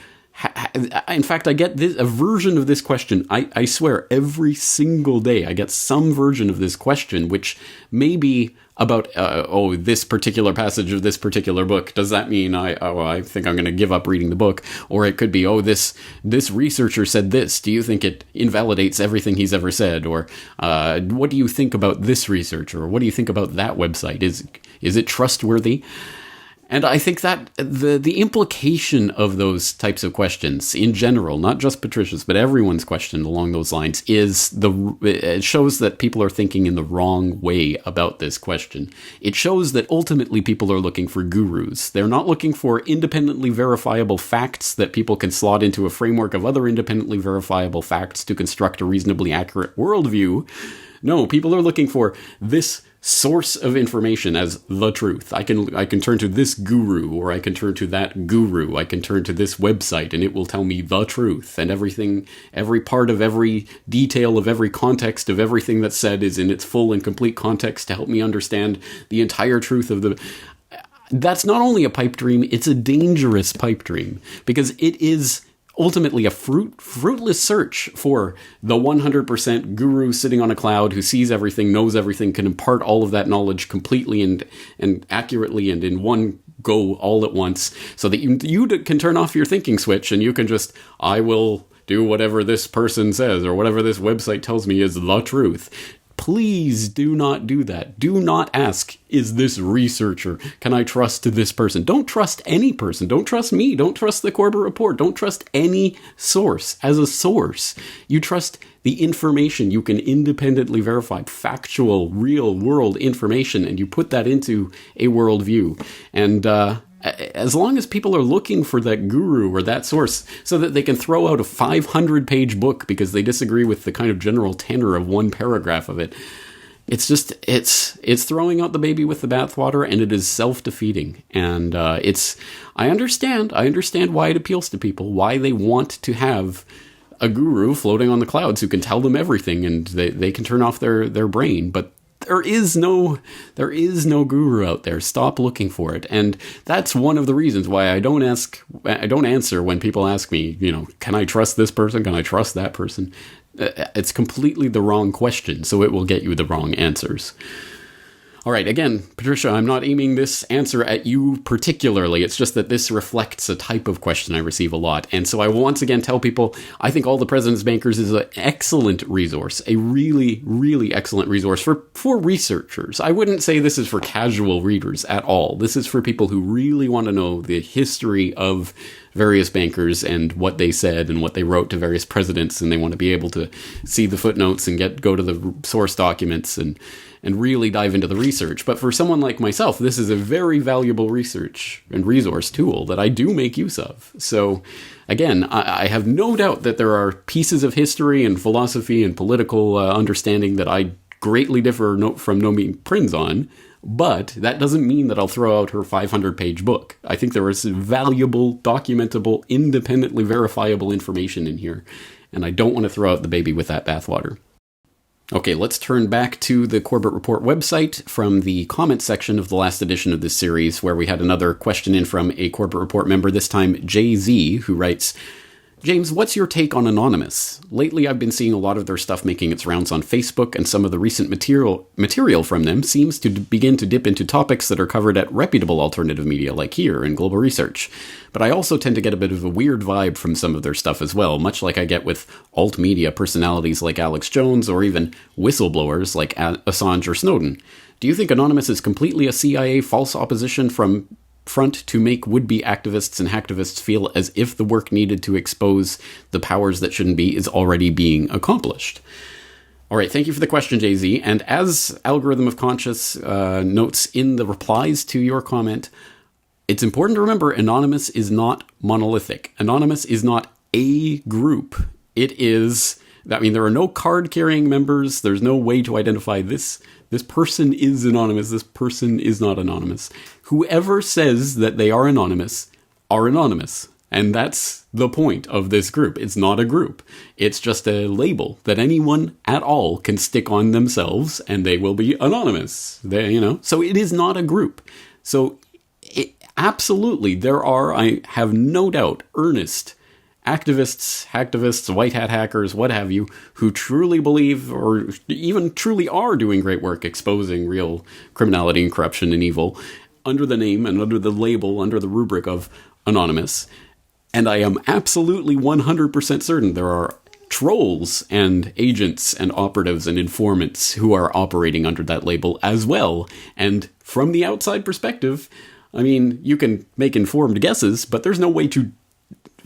In fact, I get a version of this question. I swear, every single day I get some version of this question, which may be about, this particular passage of this particular book. Does that mean I think I'm going to give up reading the book? Or it could be, this researcher said this. Do you think it invalidates everything he's ever said? Or what do you think about this researcher? Or what do you think about that website? Is it trustworthy? And I think that the implication of those types of questions in general, not just Patricia's, but everyone's question along those lines, it shows that people are thinking in the wrong way about this question. It shows that ultimately people are looking for gurus. They're not looking for independently verifiable facts that people can slot into a framework of other independently verifiable facts to construct a reasonably accurate worldview. No, people are looking for this source of information as the truth. I can turn to this guru, or I can turn to that guru. I can turn to this website and it will tell me the truth, and everything, every part of every detail of every context of everything that's said is in its full and complete context to help me understand the entire truth of the... That's not only a pipe dream, it's a dangerous pipe dream, because it is ultimately a fruitless search for the 100% guru sitting on a cloud who sees everything, knows everything, can impart all of that knowledge completely and accurately and in one go all at once, so that you can turn off your thinking switch and you can just, I will do whatever this person says or whatever this website tells me is the truth. Please do not do that. Do not ask, is this researcher? Can I trust this person? Don't trust any person. Don't trust me. Don't trust the Corbett Report. Don't trust any source as a source. You trust the information you can independently verify, factual, real-world information, and you put that into a worldview. And as long as people are looking for that guru or that source so that they can throw out a 500-page book because they disagree with the kind of general tenor of one paragraph of it, it's throwing out the baby with the bathwater, and it is self-defeating. And I understand why it appeals to people, why they want to have a guru floating on the clouds who can tell them everything and they can turn off their brain, but there is no guru out there. Stop looking for it. And that's one of the reasons why I don't answer when people ask me, can I trust this person? Can I trust that person? It's completely the wrong question, so it will get you the wrong answers. All right, again, Patricia, I'm not aiming this answer at you particularly. It's just that this reflects a type of question I receive a lot. And so I will once again tell people, I think All the President's Bankers is an excellent resource, a really, really excellent resource for researchers. I wouldn't say this is for casual readers at all. This is for people who really want to know the history of various bankers and what they said and what they wrote to various presidents, and they want to be able to see the footnotes and go to the source documents and really dive into the research. But for someone like myself, this is a very valuable research and resource tool that I do make use of. So again, I have no doubt that there are pieces of history and philosophy and political understanding that I greatly differ from Nomi Prinz on, but that doesn't mean that I'll throw out her 500-page book. I think there is valuable, documentable, independently verifiable information in here, and I don't want to throw out the baby with that bathwater. Okay, let's turn back to the Corbett Report website from the comment section of the last edition of this series, where we had another question in from a Corbett Report member, this time JZ, who writes, James, what's your take on Anonymous? Lately, I've been seeing a lot of their stuff making its rounds on Facebook, and some of the recent material from them seems to begin to dip into topics that are covered at reputable alternative media like here in Global Research. But I also tend to get a bit of a weird vibe from some of their stuff as well, much like I get with alt-media personalities like Alex Jones, or even whistleblowers like Assange or Snowden. Do you think Anonymous is completely a CIA false opposition from front to make would-be activists and hacktivists feel as if the work needed to expose the powers that shouldn't be is already being accomplished? All right, thank you for the question, JZ. And as Algorithm of Conscious notes in the replies to your comment, it's important to remember Anonymous is not monolithic. Anonymous is not a group. It is, I mean, there are no card-carrying members. There's no way to identify this person is anonymous, this person is not anonymous. Whoever says that they are anonymous are anonymous. And that's the point of this group. It's not a group. It's just a label that anyone at all can stick on themselves and they will be anonymous. So it is not a group. So absolutely, there are, I have no doubt, earnest activists, hacktivists, white hat hackers, what have you, who truly believe or even truly are doing great work exposing real criminality and corruption and evil under the name and under the label, under the rubric of anonymous. And I am absolutely 100% certain there are trolls and agents and operatives and informants who are operating under that label as well. And from the outside perspective, I mean, you can make informed guesses, but there's no way to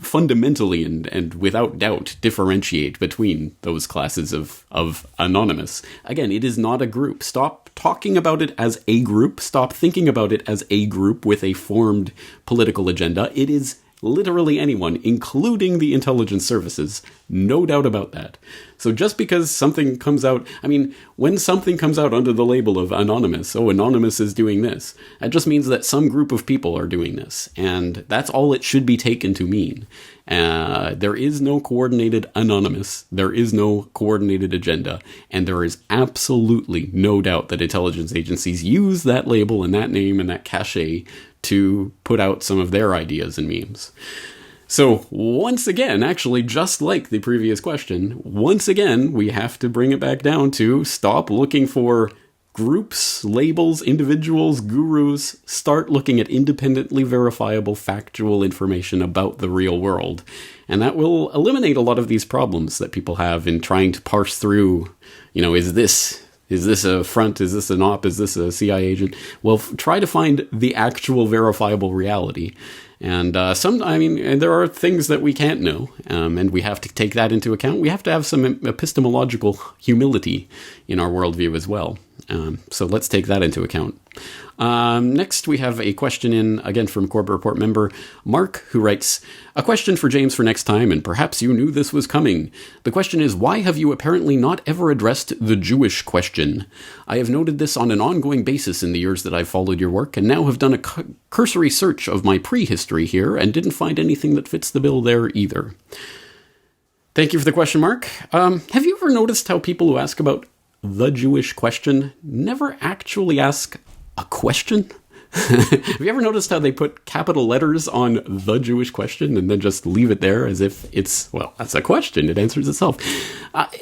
fundamentally and without doubt differentiate between those classes of anonymous. Again, it is not a group. Stop talking about it as a group. Stop thinking about it as a group with a formed political agenda. It is literally anyone, including the intelligence services. No doubt about that. So just because something comes out, I mean, when something comes out under the label of anonymous, oh, anonymous is doing this, that just means that some group of people are doing this. And that's all it should be taken to mean. There is no coordinated anonymous. There is no coordinated agenda. And there is absolutely no doubt that intelligence agencies use that label and that name and that cachet to put out some of their ideas and memes. So once again, actually, just like the previous question, once again, we have to bring it back down to stop looking for groups, labels, individuals, gurus. Start looking at independently verifiable factual information about the real world. And that will eliminate a lot of these problems that people have in trying to parse through, is this a front? Is this an op? Is this a CIA agent? Well, try to find the actual verifiable reality. And there are things that we can't know, and we have to take that into account. We have to have some epistemological humility in our worldview as well. So let's take that into account. Next, we have a question in, again, from Corbett Report member Mark, who writes, a question for James for next time, and perhaps you knew this was coming. The question is, why have you apparently not ever addressed the Jewish question? I have noted this on an ongoing basis in the years that I've followed your work, and now have done a cursory search of my prehistory here, and didn't find anything that fits the bill there either. Thank you for the question, Mark. Have you ever noticed how people who ask about the Jewish question never actually ask a question? Have you ever noticed how they put capital letters on the Jewish question and then just leave it there as if it's, well, that's a question, it answers itself?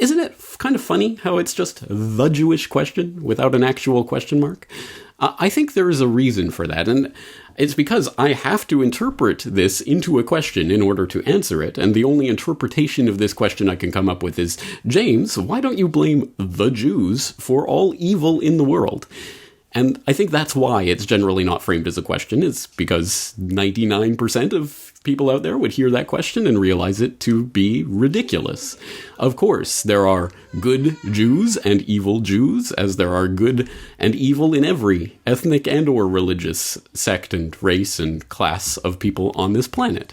Isn't it kind of funny how it's just the Jewish question without an actual question mark? I think there is a reason for that, and it's because I have to interpret this into a question in order to answer it, and the only interpretation of this question I can come up with is, James, why don't you blame the Jews for all evil in the world? And I think that's why it's generally not framed as a question, is because 99% of people out there would hear that question and realize it to be ridiculous. Of course, there are good Jews and evil Jews, as there are good and evil in every ethnic and or religious sect and race and class of people on this planet.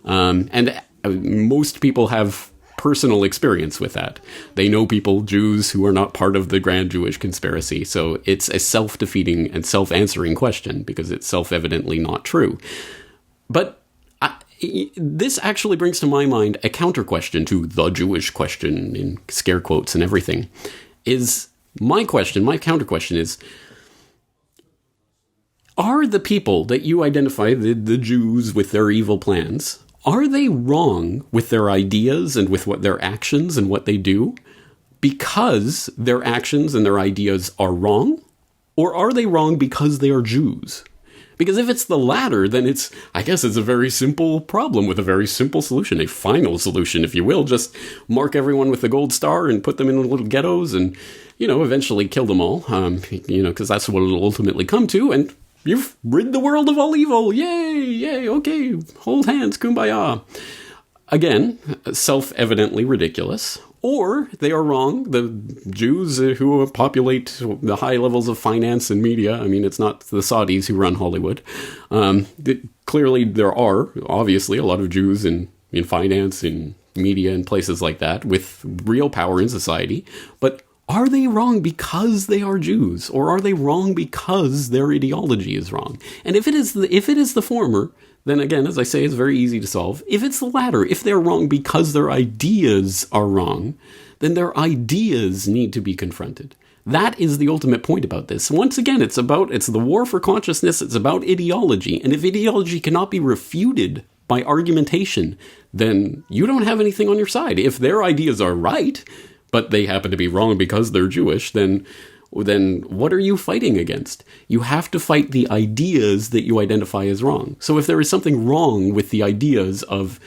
And most people have personal experience with that. They know people, Jews, who are not part of the grand Jewish conspiracy. So it's a self-defeating and self-answering question because it's self-evidently not true. But this actually brings to my mind a counter question to the Jewish question in scare quotes and everything. is my counter question is, are the people that you identify, the Jews with their evil plans, are they wrong with their ideas and with what their actions and what they do because their actions and their ideas are wrong? Or are they wrong because they are Jews? Because if it's the latter, then I guess it's a very simple problem with a very simple solution, a final solution, if you will. Just mark everyone with the gold star and put them in little ghettos and, eventually kill them all, because that's what it'll ultimately come to. And you've rid the world of all evil. Yay, yay, okay, hold hands, kumbaya. Again, self-evidently ridiculous. Or they are wrong, the Jews who populate the high levels of finance and media. I mean, it's not the Saudis who run Hollywood. Clearly, there are, obviously, a lot of Jews in finance, in media, and places like that with real power in society. But are they wrong because they are Jews? Or are they wrong because their ideology is wrong? And if it is the former, then again, as I say, it's very easy to solve. If it's the latter, if they're wrong because their ideas are wrong, then their ideas need to be confronted. That is the ultimate point about this. Once again, it's the war for consciousness, it's about ideology. And if ideology cannot be refuted by argumentation, then you don't have anything on your side. If their ideas are right, but they happen to be wrong because they're Jewish, then what are you fighting against? You have to fight the ideas that you identify as wrong. So if there is something wrong with the ideas of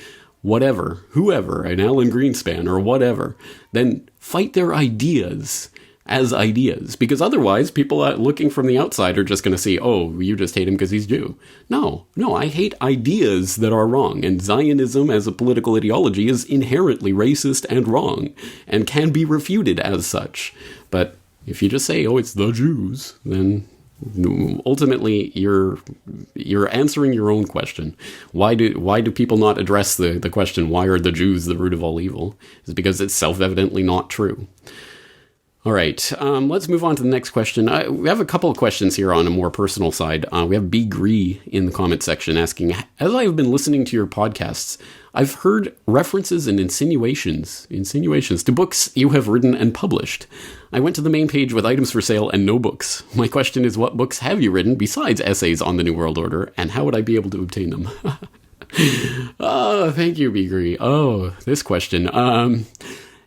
whatever, whoever, an Alan Greenspan or whatever, then fight their ideas as ideas. Because otherwise, people looking from the outside are just going to see, oh, you just hate him because he's Jew. No, I hate ideas that are wrong. And Zionism as a political ideology is inherently racist and wrong and can be refuted as such. But if you just say, oh, it's the Jews, then ultimately you're answering your own question. Why do people not address the question, why are the Jews the root of all evil? It's because it's self-evidently not true. All right, let's move on to the next question. We have a couple of questions here on a more personal side. We have B. Gree in the comment section asking, as I have been listening to your podcasts, I've heard references and insinuations to books you have written and published. I went to the main page with items for sale and no books. My question is, what books have you written besides essays on the New World Order, and how would I be able to obtain them? Oh, thank you, B. Gree. Oh, this question.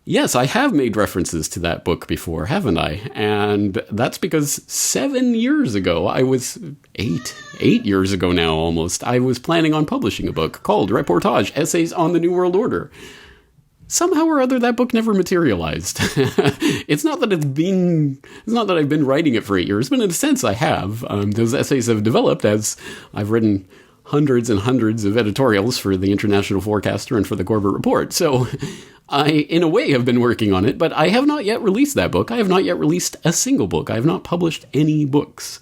Yes, I have made references to that book before, haven't I? And that's because 7 years ago, I was 8 years ago now almost, I was planning on publishing a book called Reportage, Essays on the New World Order. Somehow or other, that book never materialized. It's not that I've been writing it for 8 years, but in a sense I have. Those essays have developed as I've written hundreds and hundreds of editorials for the International Forecaster and for the Corbett Report. So I, in a way, have been working on it, but I have not yet released that book. I have not yet released a single book. I have not published any books.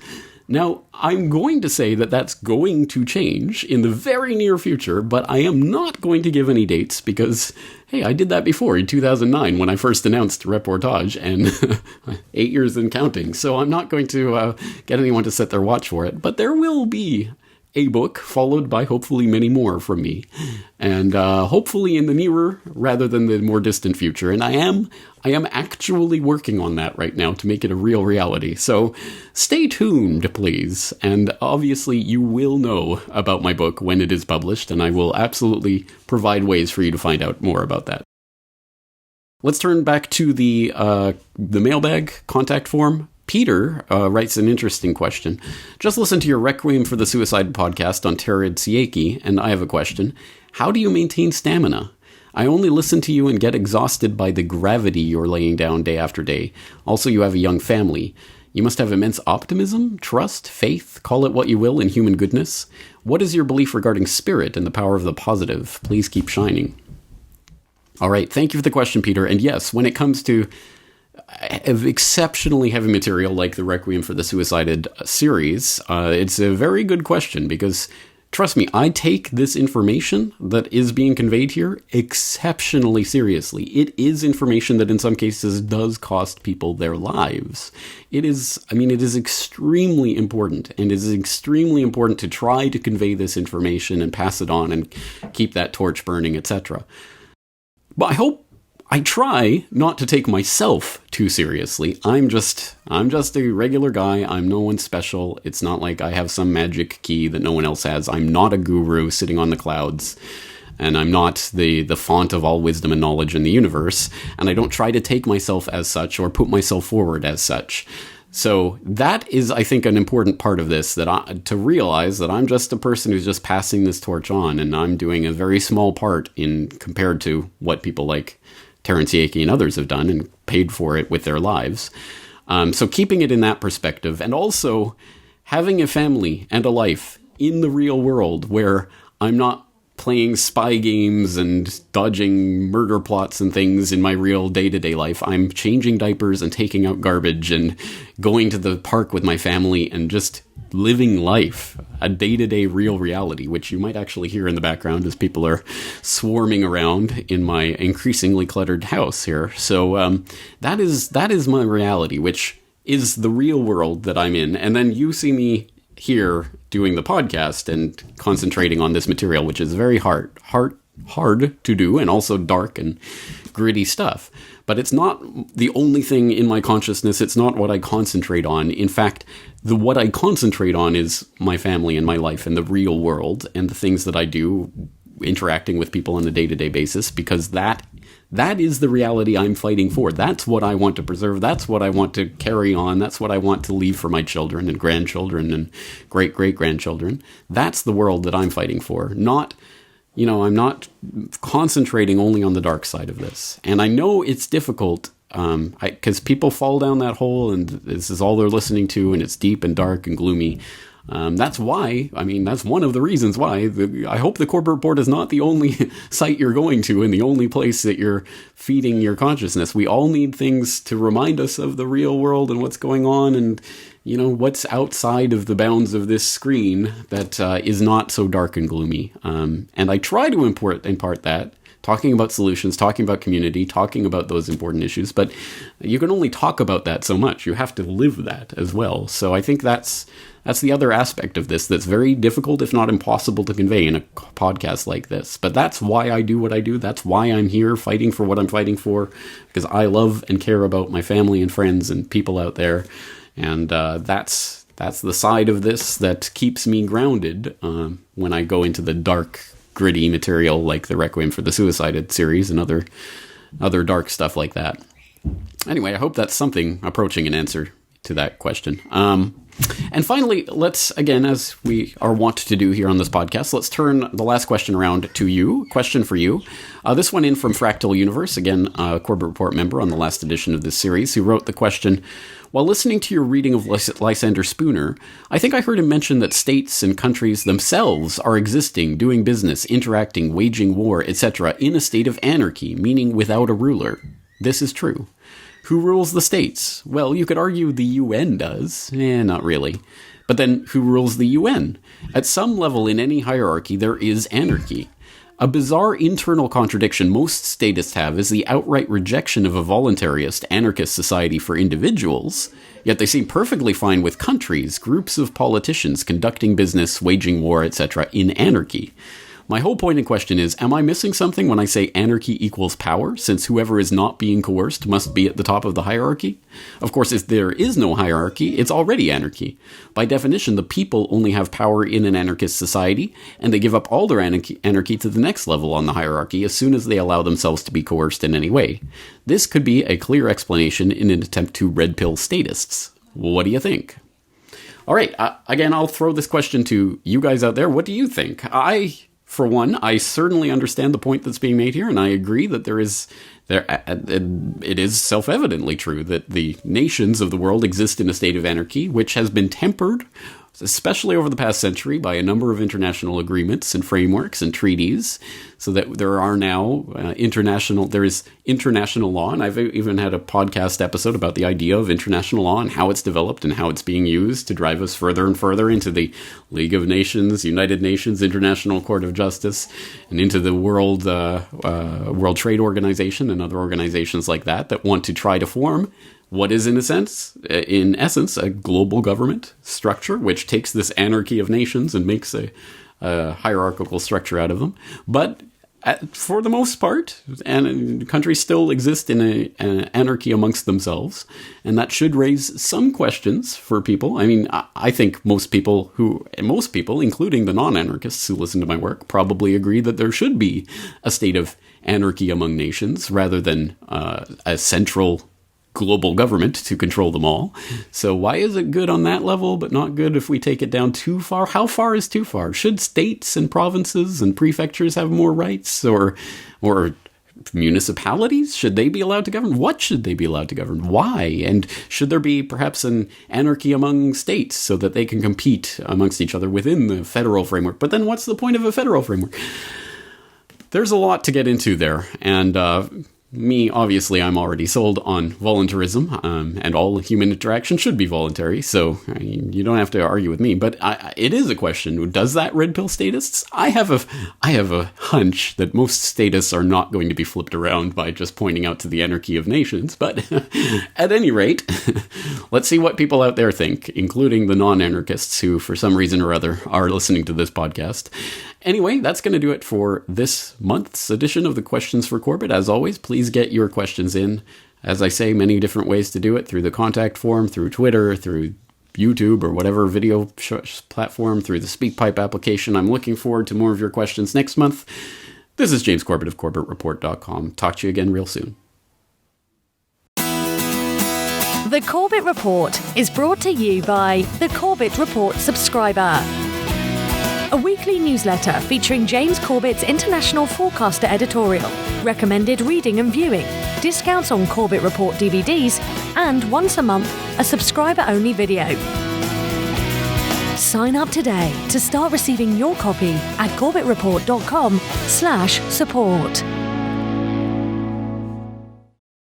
Now, I'm going to say that that's going to change in the very near future, but I am not going to give any dates because, hey, I did that before in 2009 when I first announced Reportage, and 8 years and counting. So I'm not going to get anyone to set their watch for it, but there will be a book followed by hopefully many more from me, and hopefully in the nearer rather than the more distant future. And I am actually working on that right now to make it a real reality. So stay tuned, please. And obviously you will know about my book when it is published, and I will absolutely provide ways for you to find out more about that. Let's turn back to the mailbag contact form. Peter writes an interesting question. Just listen to your Requiem for the Suicide podcast on Tered Sieki, and I have a question. How do you maintain stamina? I only listen to you and get exhausted by the gravity you're laying down day after day. Also, you have a young family. You must have immense optimism, trust, faith, call it what you will, in human goodness. What is your belief regarding spirit and the power of the positive? Please keep shining. All right, thank you for the question, Peter. And yes, when it comes to exceptionally heavy material like the Requiem for the Suicided series, it's a very good question because, trust me, I take this information that is being conveyed here exceptionally seriously. It is information that in some cases does cost people their lives. It is extremely important, and it is extremely important to try to convey this information and pass it on and keep that torch burning, etc. But I try not to take myself too seriously. I'm just a regular guy. I'm no one special. It's not like I have some magic key that no one else has. I'm not a guru sitting on the clouds. And I'm not the font of all wisdom and knowledge in the universe. And I don't try to take myself as such or put myself forward as such. So that is, I think, an important part of this, to realize that I'm just a person who's just passing this torch on, and I'm doing a very small part in compared to what people like Terence Yake and others have done and paid for it with their lives. So keeping it in that perspective, and also having a family and a life in the real world where I'm not playing spy games and dodging murder plots and things in my real day-to-day life. I'm changing diapers and taking out garbage and going to the park with my family and just living life, a day-to-day real reality, which you might actually hear in the background as people are swarming around in my increasingly cluttered house here. So that is my reality, which is the real world that I'm in. And then you see me here doing the podcast and concentrating on this material, which is very hard to do, and also dark and gritty stuff. But it's not the only thing in my consciousness. It's not what I concentrate on. In fact, what I concentrate on is my family and my life and the real world and the things that I do interacting with people on a day-to-day basis, because that is the reality I'm fighting for. That's what I want to preserve. That's what I want to carry on. That's what I want to leave for my children and grandchildren and great-great-grandchildren. That's the world that I'm fighting for. Not, I'm not concentrating only on the dark side of this. And I know it's difficult because people fall down that hole and this is all they're listening to, and it's deep and dark and gloomy. That's why, that's one of the reasons why I hope the Corbett Report is not the only site you're going to and the only place that you're feeding your consciousness. We all need things to remind us of the real world and what's going on and, what's outside of the bounds of this screen that is not so dark and gloomy. And I try to impart that, talking about solutions, talking about community, talking about those important issues, but you can only talk about that so much. You have to live that as well. So I think that's the other aspect of this that's very difficult, if not impossible, to convey in a podcast like this. But that's why I do what I do. That's why I'm here fighting for what I'm fighting for, because I love and care about my family and friends and people out there. And that's the side of this that keeps me grounded when I go into the dark, gritty material like the Requiem for the Suicided series and other dark stuff like that. Anyway, I hope that's something approaching an answer to that question. And finally, let's, again, as we are wont to do here on this podcast, let's turn the last question around to you. Question for you. This one in from Fractal Universe, again, a Corbett Report member on the last edition of this series, who wrote the question, while listening to your reading of Lysander Spooner, I think I heard him mention that states and countries themselves are existing, doing business, interacting, waging war, etc., in a state of anarchy, meaning without a ruler. This is true. Who rules the states? Well, you could argue the UN does. Not really. But then, who rules the UN? At some level in any hierarchy, there is anarchy. A bizarre internal contradiction most statists have is the outright rejection of a voluntarist, anarchist society for individuals, yet they seem perfectly fine with countries, groups of politicians conducting business, waging war, etc., in anarchy. My whole point in question is, am I missing something when I say anarchy equals power, since whoever is not being coerced must be at the top of the hierarchy? Of course, if there is no hierarchy, it's already anarchy. By definition, the people only have power in an anarchist society, and they give up all their anarchy to the next level on the hierarchy as soon as they allow themselves to be coerced in any way. This could be a clear explanation in an attempt to red pill statists. What do you think? All right, again, I'll throw this question to you guys out there. What do you think? For one, I certainly understand the point that's being made here, and I agree that it is self-evidently true that the nations of the world exist in a state of anarchy, which has been tempered, especially over the past century, by a number of international agreements and frameworks and treaties, so that there are now there is international law, and I've even had a podcast episode about the idea of international law and how it's developed and how it's being used to drive us further and further into the League of Nations, United Nations, International Court of Justice, and into the World Trade Organization and other organizations like that want to try to form what is, in essence, a global government structure, which takes this anarchy of nations and makes a hierarchical structure out of them. But for the most part, and countries still exist in an anarchy amongst themselves, and that should raise some questions for people. I mean, I think most people, including the non-anarchists who listen to my work, probably agree that there should be a state of anarchy among nations rather than a central global government to control them all. So why is it good on that level, but not good if we take it down too far? How far is too far? Should states and provinces and prefectures have more rights, or municipalities? Should they be allowed to govern? What should they be allowed to govern? Why? And should there be perhaps an anarchy among states so that they can compete amongst each other within the federal framework? But then what's the point of a federal framework? There's a lot to get into there, and me, obviously, I'm already sold on voluntarism, and all human interaction should be voluntary, so you don't have to argue with me. But it is a question. Does that red pill statists? I have a hunch that most statists are not going to be flipped around by just pointing out to the anarchy of nations. But at any rate, let's see what people out there think, including the non-anarchists who, for some reason or other, are listening to this podcast. Anyway, that's going to do it for this month's edition of the Questions for Corbett. As always, please get your questions in. As I say, many different ways to do it: through the contact form, through Twitter, through YouTube, or whatever video platform, through the SpeakPipe application. I'm looking forward to more of your questions next month. This is James Corbett of CorbettReport.com. Talk to you again real soon. The Corbett Report is brought to you by the Corbett Report subscriber, a weekly newsletter featuring James Corbett's International Forecaster editorial, recommended reading and viewing, discounts on Corbett Report DVDs, and once a month, a subscriber-only video. Sign up today to start receiving your copy at CorbettReport.com/support.